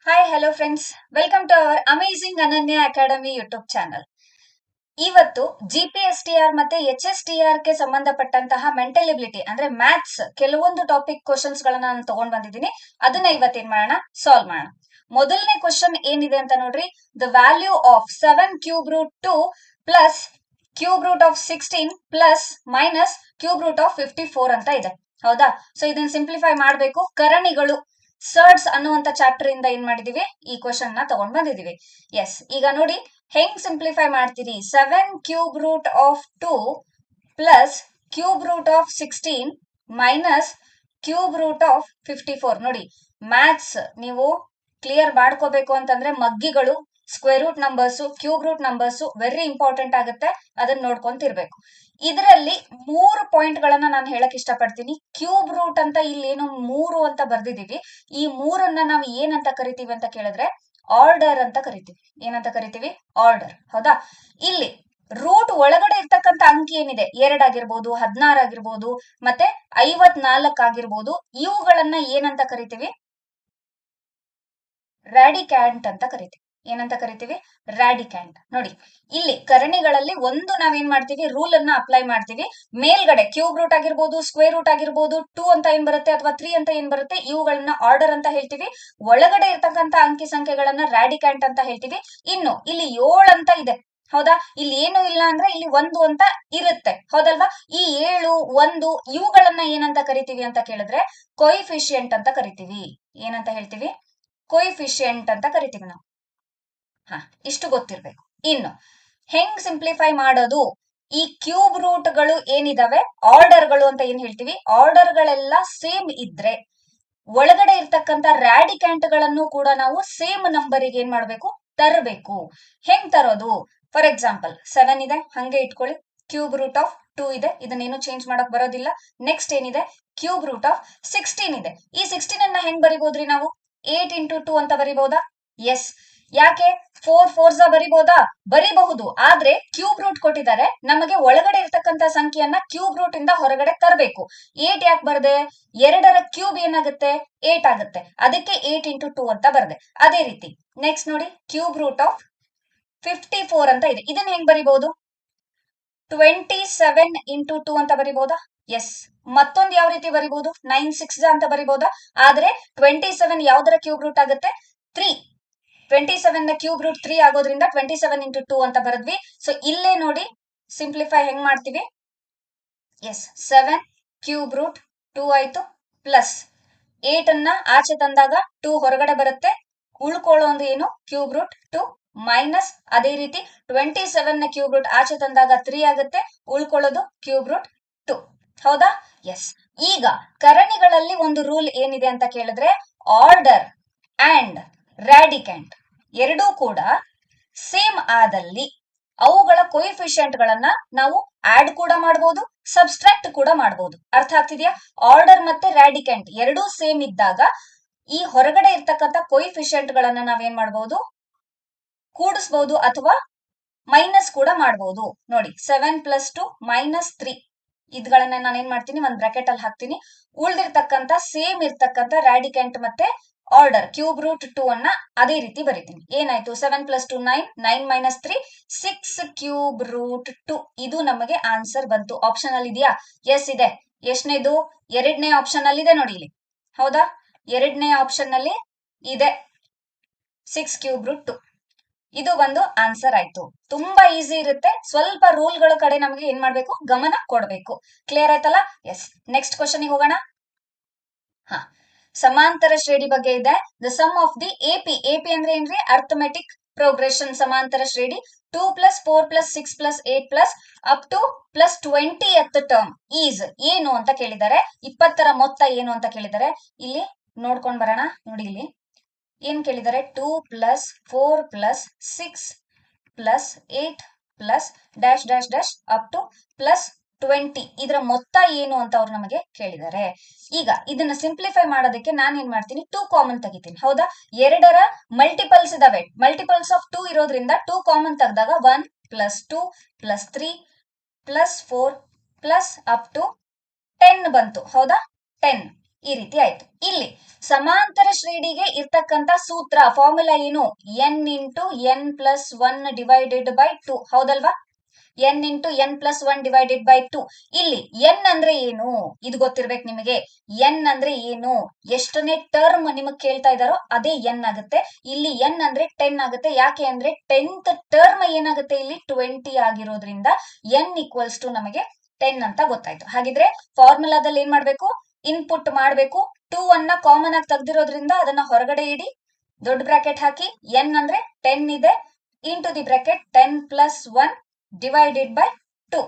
Hi hello friends, welcome to our amazing Ananya academy YouTube channel. ಇವತ್ತು GPSTR ಮತ್ತೆ HSTR ಗೆ ಸಂಬಂಧಪಟ್ಟಂತಹ ಮೆಂಟಲ್ ಎಬಿಲಿಟಿ ಅಂದ್ರೆ ಮ್ಯಾಥ್ಸ್ ಕೆಲವೊಂದು ಟಾಪಿಕ್ ಕ್ವಶನ್ಸ್ ಗಳನ್ನ ನಾನು ತಗೊಂಡ್ ಬಂದಿದ್ದೀನಿ. ಅದನ್ನ ಇವತ್ತೇನ್ ಮಾಡೋಣ, ಸಾಲ್ವ್ ಮಾಡೋಣ. ಮೊದಲನೇ ಕ್ವಶನ್ ಏನಿದೆ ಅಂತ ನೋಡ್ರಿ. The value of 7 cube root 2 plus cube root of 16 plus minus cube root of 54 ಅಂತ ಇದೆ. ಹೌದಾ? ಸೊ ಇದನ್ನ ಸಿಂಪ್ಲಿಫೈ ಮಾಡಬೇಕು. ಕರಣಿಗಳು ಸರ್ಡ್ಸ್ ಅನ್ನುವಂತ ಚಾಪ್ಟರ್ ಇಂದ ಏನ್ ಮಾಡಿದೀವಿ, ಈ ಕ್ವಶನ್ ನ ತಗೊಂಡ್ ಬಂದಿದೀವಿ. ಎಸ್, ಈಗ ನೋಡಿ ಹೆಂಗ್ ಸಿಂಪ್ಲಿಫೈ ಮಾಡ್ತೀರಿ. 7 cube root of 2 plus cube root of 16 minus cube root of 54. ನೋಡಿ, ಮ್ಯಾಥ್ಸ್ ನೀವು ಕ್ಲಿಯರ್ ಮಾಡ್ಕೋಬೇಕು ಅಂತಂದ್ರೆ ಮಗ್ಗಿಗಳು, square root numbers, cube root numbers very important ಆಗುತ್ತೆ. ಅದನ್ನ ನೋಡ್ಕೊಂತಿರ್ಬೇಕು. ಇದರಲ್ಲಿ 3 ಪಾಯಿಂಟ್ ಗಳನ್ನ ನಾನು ಹೇಳಕ್ ಇಷ್ಟಪಡ್ತೀನಿ. ಕ್ಯೂಬ್ ರೂಟ್ ಅಂತ ಇಲ್ಲಿ ಏನು 3 ಅಂತ ಬರ್ದಿದೀವಿ. ಈ 3ಅನ್ನ ನಾವು ಏನಂತ ಕರಿತೀವಿ ಅಂತ ಕೇಳಿದ್ರೆ ಆರ್ಡರ್ ಅಂತ ಕರಿತೀವಿ. ಏನಂತ ಕರಿತೀವಿ? ಆರ್ಡರ್. ಹೌದಾ? ಇಲ್ಲಿ ರೂಟ್ ಒಳಗಡೆ ಇರ್ತಕ್ಕಂಥ ಅಂಕಿ ಏನಿದೆ, 2 ಆಗಿರ್ಬೋದು, 16 ಆಗಿರ್ಬೋದು, ಮತ್ತೆ 54 ಆಗಿರ್ಬೋದು, ಇವುಗಳನ್ನ ಏನಂತ ಕರಿತೀವಿ? ರ್ಯಾಡಿಕ್ಯಾಂಟ್ ಅಂತ ಕರಿತೀವಿ. ಏನಂತ ಕರಿತೀವಿ? ರ್ಯಾಡಿಕ್ಯಾಂಟ್. ನೋಡಿ, ಇಲ್ಲಿ ಕರಣಿಗಳಲ್ಲಿ ಒಂದು ನಾವೇನ್ ಮಾಡ್ತೀವಿ, ರೂಲ್ ಅನ್ನ ಅಪ್ಲೈ ಮಾಡ್ತೀವಿ. ಮೇಲ್ಗಡೆ ಕ್ಯೂಬ್ ರೂಟ್ ಆಗಿರ್ಬೋದು, ಸ್ಕ್ವೇರ್ ರೂಟ್ ಆಗಿರ್ಬೋದು, 2 ಅಂತ ಏನ್ ಬರುತ್ತೆ ಅಥವಾ 3 ಅಂತ ಏನ್ ಬರುತ್ತೆ, ಇವುಗಳನ್ನ ಆರ್ಡರ್ ಅಂತ ಹೇಳ್ತೀವಿ. ಒಳಗಡೆ ಇರ್ತಕ್ಕಂಥ ಅಂಕಿ ಸಂಖ್ಯೆಗಳನ್ನ ರ್ಯಾಡಿಕ್ಯಾಂಟ್ ಅಂತ ಹೇಳ್ತೀವಿ. ಇನ್ನು ಇಲ್ಲಿ 7 ಅಂತ ಇದೆ. ಹೌದಾ? ಇಲ್ಲಿ ಏನು ಇಲ್ಲ ಅಂದ್ರೆ ಇಲ್ಲಿ 1 ಅಂತ ಇರುತ್ತೆ. ಹೌದಲ್ವಾ? ಈ 7, 1 ಇವುಗಳನ್ನ ಏನಂತ ಕರಿತೀವಿ ಅಂತ ಕೇಳಿದ್ರೆ ಕೊಯಿಫಿಷಿಯಂಟ್ ಅಂತ ಕರಿತೀವಿ. ಏನಂತ ಹೇಳ್ತೀವಿ? ಕೊಯಿಫಿಷಿಯಂಟ್ ಅಂತ ಕರಿತೀವಿ ನಾವು. ಇಷ್ಟು ಗೊತ್ತಿರ್ಬೇಕು. ಇನ್ನು ಹೆಂಗ್ ಸಿಂಪ್ಲಿಫೈ ಮಾಡೋದು? ಈ ಕ್ಯೂಬ್ ರೂಟ್ ಗಳು ಏನಿದಾವೆ, ಆರ್ಡರ್ ಗಳು ಅಂತ ಏನ್ ಹೇಳ್ತೀವಿ, ಆರ್ಡರ್ ಗಳೆಲ್ಲ ಸೇಮ್ ಇದ್ರೆ ಒಳಗಡೆ ಇರ್ತಕ್ಕಂಥ ರ್ಯಾಡಿಕ್ಯಾಂಟ್ ಗಳನ್ನು ಕೂಡ ನಾವು ಸೇಮ್ ನಂಬರಿಗೆ ಏನ್ ಮಾಡ್ಬೇಕು, ತರಬೇಕು. ಹೆಂಗ್ ತರೋದು? ಫಾರ್ ಎಕ್ಸಾಂಪಲ್ 7 ಇದೆ, ಹಂಗೆ ಇಟ್ಕೊಳ್ಳಿ. ಕ್ಯೂಬ್ ರೂಟ್ ಆಫ್ 2 ಇದೆ, ಇದನ್ನೇನು ಚೇಂಜ್ ಮಾಡಕ್ ಬರೋದಿಲ್ಲ. ನೆಕ್ಸ್ಟ್ ಏನಿದೆ, ಕ್ಯೂಬ್ ರೂಟ್ ಆಫ್ 16 ಇದೆ. ಈ 16 ಅನ್ನ ಹೆಂಗ್ ಬರಿಬೋದ್ರಿ ನಾವು? 8 ಇಂಟು 2 ಅಂತ ಬರಿಬಹುದಾ? ಎಸ್. ಯಾಕೆ? 4 4 ಬರಿಬಹುದಾ? ಬರಿಬಹುದು. ಆದ್ರೆ ಕ್ಯೂಬ್ ರೂಟ್ ಕೊಟ್ಟಿದ್ದಾರೆ, ನಮಗೆ ಒಳಗಡೆ ಇರ್ತಕ್ಕಂಥ ಸಂಖ್ಯೆಯನ್ನ ಕ್ಯೂಬ್ ರೂಟ್ ಇಂದ ಹೊರಗಡೆ ತರಬೇಕು. 8 ಯಾಕೆ ಬರ್ದೆ? 2ರ ಕ್ಯೂಬ್ ಏನಾಗುತ್ತೆ? 8 ಆಗುತ್ತೆ. ಅದಕ್ಕೆ 8 ಇಂಟು 2 ಅಂತ ಬರ್ದೆ. ಅದೇ ರೀತಿ ನೆಕ್ಸ್ಟ್ ನೋಡಿ, ಕ್ಯೂಬ್ ರೂಟ್ ಆಫ್ 54 ಅಂತ ಇದೆ. ಇದನ್ನ ಹೆಂಗ್ ಬರಿಬಹುದು? 27 ಇಂಟು 2 ಅಂತ ಬರಿಬಹುದಾ? ಎಸ್. ಮತ್ತೊಂದು ಯಾವ ರೀತಿ ಬರಿಬಹುದು? 9 6 ಅಂತ ಬರಿಬಹುದಾ? ಆದ್ರೆ 27 ಯಾವ್ದರ ಕ್ಯೂಬ್ ರೂಟ್ ಆಗುತ್ತೆ? 3. 27 ನ ಕ್ಯೂಬ್ ರೂಟ್ 3 ಆಗೋದ್ರಿಂದ 27 ಇಂಟು 2 ಅಂತ ಬರೆದ್ವಿ. ಸೊ ಇಲ್ಲೇ ನೋಡಿ ಸಿಂಪ್ಲಿಫೈ ಹೆಂಗ್ ಮಾಡ್ತೀವಿ? ಎಸ್, 7 ಕ್ಯೂಬ್ ರೂಟ್ 2 ಆಯ್ತು, ಪ್ಲಸ್ 8 ಅನ್ನ ಆಚೆ ತಂದಾಗ 2 ಹೊರಗಡೆ ಬರುತ್ತೆ. ಉಳ್ಕೊಳ್ಳೋದು ಏನು? ಕ್ಯೂಬ್ ರೂಟ್ 2 ಮೈನಸ್ ಅದೇ ರೀತಿ 27 ನ ಕ್ಯೂಬ್ ರೂಟ್ ಆಚೆ ತಂದಾಗ 3 ಆಗುತ್ತೆ. ಉಳ್ಕೊಳ್ಳೋದು ಕ್ಯೂಬ್ ರೂಟ್ 2. ಹೌದಾ? ಎಸ್. ಈಗ ಕರಣಿಗಳಲ್ಲಿ ಒಂದು ರೂಲ್ ಏನಿದೆ ಅಂತ ಕೇಳಿದ್ರೆ ಆರ್ಡರ್ ಅಂಡ್ ರ್ಯಾಡಿಕ್ಯಾಂಟ್ ಎರಡೂ ಕೂಡ ಸೇಮ್ ಆದಲ್ಲಿ ಅವುಗಳ ಕೊಯಿಫಿಷಿಯಂಟ್ ಗಳನ್ನ ನಾವು ಆಡ್ ಕೂಡ ಮಾಡಬಹುದು, ಸಬ್ಸ್ಟ್ರಾಕ್ಟ್ ಕೂಡ ಮಾಡಬಹುದು. ಅರ್ಥ ಆಗ್ತಿದ್ಯಾ? ಆರ್ಡರ್ ಮತ್ತೆ ರ್ಯಾಡಿಕ್ಯಾಂಟ್ ಎರಡೂ ಸೇಮ್ ಇದ್ದಾಗ ಈ ಹೊರಗಡೆ ಇರ್ತಕ್ಕಂಥ ಕೊಯಿಫಿಷಿಯಂಟ್ ಗಳನ್ನ ನಾವೇನ್ ಮಾಡಬಹುದು, ಕೂಡಿಸಬಹುದು ಅಥವಾ ಮೈನಸ್ ಕೂಡ ಮಾಡಬಹುದು. ನೋಡಿ, 7 ಪ್ಲಸ್ 2 ಮೈನಸ್ 3 ಇದ್ಗಳನ್ನ ನಾನು ಏನ್ ಮಾಡ್ತೀನಿ, ಒಂದ್ ಬ್ರಾಕೆಟ್ ಅಲ್ಲಿ ಹಾಕ್ತೀನಿ. ಉಳ್ದಿರ್ತಕ್ಕಂಥ ಸೇಮ್ ಇರ್ತಕ್ಕಂಥ ರ್ಯಾಡಿಕ್ಯಾಂಟ್ ಮತ್ತೆ ಆರ್ಡರ್ ಕ್ಯೂಬ್ ರೂಟ್ 2 ಅನ್ನ ಅದೇ ರೀತಿ ಬರೀತೀನಿ. ಏನಾಯ್ತು? 7 ಪ್ಲಸ್ 2 9, 9 ಮೈನಸ್ 3 6 ಕ್ಯೂಬ್ ರೂಟ್ 2. ಇದು ನಮಗೆ ಆನ್ಸರ್ ಬಂತು. ಆಪ್ಷನ್ ಅಲ್ಲಿ ಇದೆಯಾ? ಎಸ್ ಇದೆ. ಎಷ್ಟನೇದು? 2ನೇ ಆಪ್ಷನ್ ಅಲ್ಲಿ ಇದೆ ನೋಡಿ ಇಲ್ಲಿ. ಹೌದಾ? 2ನೇ ಆಪ್ಷನ್ ಅಲ್ಲಿ ಇದೆ 6 ಕ್ಯೂಬ್ ರೂಟ್ 2. ಇದು ಒಂದು ಆನ್ಸರ್ ಆಯ್ತು. ತುಂಬಾ ಈಸಿ ಇರುತ್ತೆ. ಸ್ವಲ್ಪ ರೂಲ್ ಗಳ ಕಡೆ ನಮಗೆ ಏನ್ ಮಾಡ್ಬೇಕು, ಗಮನ ಕೊಡ್ಬೇಕು. ಕ್ಲಿಯರ್ ಆಯ್ತಲ್ಲ? ಎಸ್. ನೆಕ್ಸ್ಟ್ ಕ್ವಶನ್ ಹೋಗೋಣ. ಸಮಾಂತರ ಶ್ರೇಣಿ ಬಗ್ಗೆ ಇದೆ. The sum of the AP. AP ಅಂದ್ರೆ ಏನ್ರಿ? Arithmetic progression. ಸಮಾಂತರ ಶ್ರೇಣಿ 2 plus 4 plus 6 plus 8 plus up to plus 20th term is ಏನು ಅಂತ ಕೇಳಿದ್ದಾರೆ. 20ರ ಮೊತ್ತ ಏನು ಅಂತ ಕೇಳಿದ್ದಾರೆ. ಇಲ್ಲಿ ನೋಡ್ಕೊಂಡ್ ಬರೋಣ. ನೋಡಿ ಇಲ್ಲಿ ಏನ್ ಕೇಳಿದ್ದಾರೆ? 2 plus 4 plus 6 plus 8 plus dash dash dash up to plus 20. ಇದರ ಮೊತ್ತ ಏನು ಅಂತ ಅವ್ರು ನಮಗೆ ಕೇಳಿದ್ದಾರೆ. ಈಗ ಇದನ್ನ ಸಿಂಪ್ಲಿಫೈ ಮಾಡೋದಕ್ಕೆ ನಾನು ಏನ್ ಮಾಡ್ತೀನಿ, 2 ಕಾಮನ್ ತೆಗಿತೀನಿ. ಹೌದಾ? 2ರ ಮಲ್ಟಿಪಲ್ಸ್ ಇದಾವೆ. ಮಲ್ಟಿಪಲ್ಸ್ ಆಫ್ 2 ಇರೋದ್ರಿಂದ 2 ಕಾಮನ್ ತೆಗೆದಾಗ 1 plus 2 plus 3 plus 4 plus up to 10 ಬಂತು. ಹೌದಾ? 10 ಈ ರೀತಿ ಆಯ್ತು. ಇಲ್ಲಿ ಸಮಾಂತರ ಶ್ರೇಣಿಗೆ ಇರ್ತಕ್ಕಂತ ಸೂತ್ರ ಫಾರ್ಮುಲಾ ಏನು? N into n plus one divided by 2 ಹೌದಲ್ವಾ? N into n plus one divided by 2. ಇಲ್ಲಿ ಎನ್ ಅಂದ್ರೆ ಏನು ಇದು ಗೊತ್ತಿರ್ಬೇಕು ನಿಮಗೆ. ಎನ್ ಅಂದ್ರೆ ಏನು, ಎಷ್ಟನೇ ಟರ್ಮ್ ನಿಮಗ್ ಕೇಳ್ತಾ ಇದಾರೋ ಅದೇ ಎನ್ ಆಗುತ್ತೆ. ಇಲ್ಲಿ ಎನ್ ಅಂದ್ರೆ 10 ಆಗುತ್ತೆ. ಯಾಕೆ ಅಂದ್ರೆ 10th ಟರ್ಮ್ ಏನಾಗುತ್ತೆ ಇಲ್ಲಿ 20 ಆಗಿರೋದ್ರಿಂದ ಎನ್ ಈಕ್ವಲ್ಸ್ ಟು ನಮಗೆ 10 ಅಂತ ಗೊತ್ತಾಯ್ತು. ಹಾಗಿದ್ರೆ ಫಾರ್ಮುಲಾದಲ್ಲಿ ಏನ್ ಮಾಡ್ಬೇಕು? ಇನ್ಪುಟ್ ಮಾಡ್ಬೇಕು. 2 ಅನ್ನ ಕಾಮನ್ ಆಗಿ ತೆಗ್ದಿರೋದ್ರಿಂದ ಅದನ್ನ ಹೊರಗಡೆ ಇಡಿ, ದೊಡ್ಡ ಬ್ರಾಕೆಟ್ ಹಾಕಿ. ಎನ್ ಅಂದ್ರೆ 10 ಇದೆ, into the bracket 10 plus 1 divided by 2.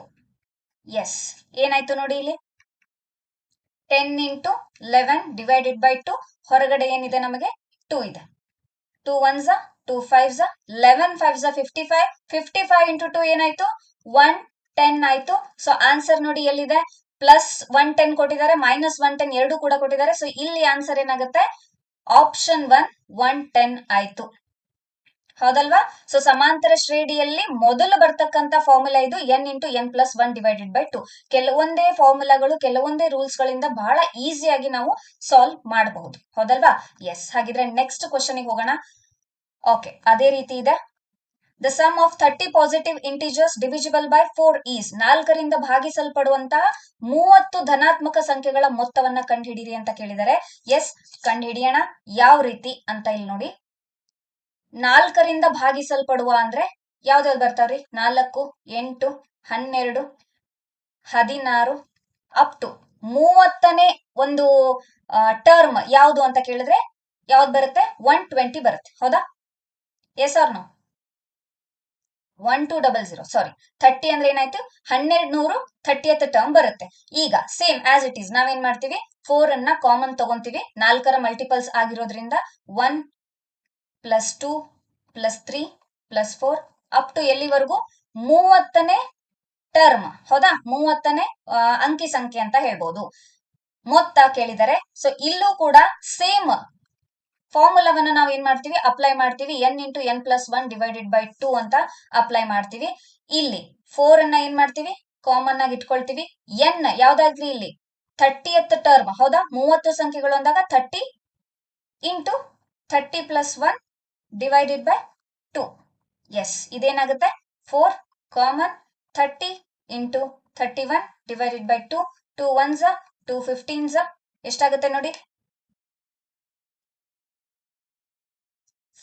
Yes, ಏನಾಯ್ತು ನೋಡಿ ಇಲ್ಲಿ 10 ಇಂಟು 11 ಡಿವೈಡೆಡ್ ಬೈ 2. ಹೊರಗಡೆ ಏನಿದೆ ನಮಗೆ 2 ಇದೆ. 2 1s 2 5s 11 5s 55. 55 ಇಂಟು 2 ಏನಾಯ್ತು? 110 ಆಯ್ತು. ಸೊ ಆನ್ಸರ್ ನೋಡಿ ಎಲ್ಲಿದೆ? ಪ್ಲಸ್ 110 ಕೊಟ್ಟಿದ್ದಾರೆ, ಮೈನಸ್ 110 ಎರಡು ಕೂಡ ಕೊಟ್ಟಿದ್ದಾರೆ. ಸೊ ಇಲ್ಲಿ ಆನ್ಸರ್ ಏನಾಗುತ್ತೆ? ಆಪ್ಷನ್ 1 110 ಆಯ್ತು. ಹೌದಲ್ವಾ? ಸೊ ಸಮಾಂತರ ಶ್ರೇಣಿಯಲ್ಲಿ ಮೊದಲು ಬರ್ತಕ್ಕಂತ ಫಾರ್ಮುಲಾ ಇದು n into n plus one divided by 2. ಕೆಲವೊಂದೇ ಫಾರ್ಮುಲಾಗಳು, ಕೆಲವೊಂದೇ ರೂಲ್ಸ್ ಗಳಿಂದ ಬಹಳ ಈಸಿಯಾಗಿ ನಾವು ಸಾಲ್ವ್ ಮಾಡಬಹುದು. ಹೌದಲ್ವಾ? ಎಸ್. ಹಾಗಿದ್ರೆ ನೆಕ್ಸ್ಟ್ ಕ್ವಶನ್ ಹೋಗೋಣ. ಓಕೆ, ಅದೇ ರೀತಿ ಇದೆ. The sum of 30 positive integers divisible by 4 is. 4ರಿಂದ ಭಾಗಿಸಲ್ಪಡುವಂತಹ 30 ಧನಾತ್ಮಕ ಸಂಖ್ಯೆಗಳ ಮೊತ್ತವನ್ನ ಕಂಡುಹಿಡಿಯಿರಿ ಅಂತ ಕೇಳಿದರೆ. ಎಸ್, ಕಂಡುಹಿಡಿಯೋಣ. ಯಾವ ರೀತಿ ಅಂತ ಇಲ್ಲಿ ನೋಡಿ. 4ರಿಂದ ಭಾಗಿಸಲ್ಪಡುವ ಅಂದ್ರೆ ಯಾವ್ದಾವ್ದು ಬರ್ತಾವ್ರಿ? 4, 8, 12, 16 ಅಪ್ ಟು 30ನೇ ಒಂದು ಟರ್ಮ್ ಯಾವುದು ಅಂತ ಕೇಳಿದ್ರೆ ಯಾವ್ದು ಬರುತ್ತೆ? 120 ಬರುತ್ತೆ. ಹೌದಾ? S R no? 1200 ಸಾರಿ 30 ಅಂದ್ರೆ ಏನಾಯ್ತು? 1200 30th ಟರ್ಮ್ ಬರುತ್ತೆ. ಈಗ ಸೇಮ್ ಆಸ್ ಇಟ್ ಈಸ್ ನಾವೇನ್ ಮಾಡ್ತೀವಿ? 4 ಅನ್ನ ಕಾಮನ್ ತಗೊಂತೀವಿ. 4ರ ಮಲ್ಟಿಪಲ್ಸ್ ಆಗಿರೋದ್ರಿಂದ 1 plus 2 plus 3 plus 4 up to ಎಲ್ಲಿವರೆಗೂ? 30ನೇ ಟರ್ಮ್. ಹೌದಾ? 30ನೇ ಅಂಕಿ ಸಂಖ್ಯೆ ಅಂತ ಹೇಳ್ಬೋದು. ಮೊತ್ತ ಕೇಳಿದರೆ ಸೊ ಇಲ್ಲೂ ಕೂಡ ಸೇಮ್ ಫಾರ್ಮುಲಾವನ್ನ ನಾವು ಏನ್ ಮಾಡ್ತೀವಿ? ಅಪ್ಲೈ ಮಾಡ್ತೀವಿ. N into n plus one divided by 2 ಅಂತ ಅಪ್ಲೈ ಮಾಡ್ತೀವಿ. ಇಲ್ಲಿ 4 ಅನ್ನ ಏನ್ ಮಾಡ್ತೀವಿ? ಕಾಮನ್ ಆಗಿ ಇಟ್ಕೊಳ್ತೀವಿ. ಎನ್ ಯಾವ್ದಾದ್ರಿ ಇಲ್ಲಿ 30th ಟರ್ಮ್. ಹೌದಾ? 30 ಸಂಖ್ಯೆಗಳು ಅಂದಾಗ 30 into 30 plus 1 divided by 2. Yes, ಇದೇನಾಗುತ್ತೆ? 4 common 30 into 31 divided by 2. 2 1s 2 15s ಎಷ್ಟಾಗುತ್ತೆ ನೋಡಿ?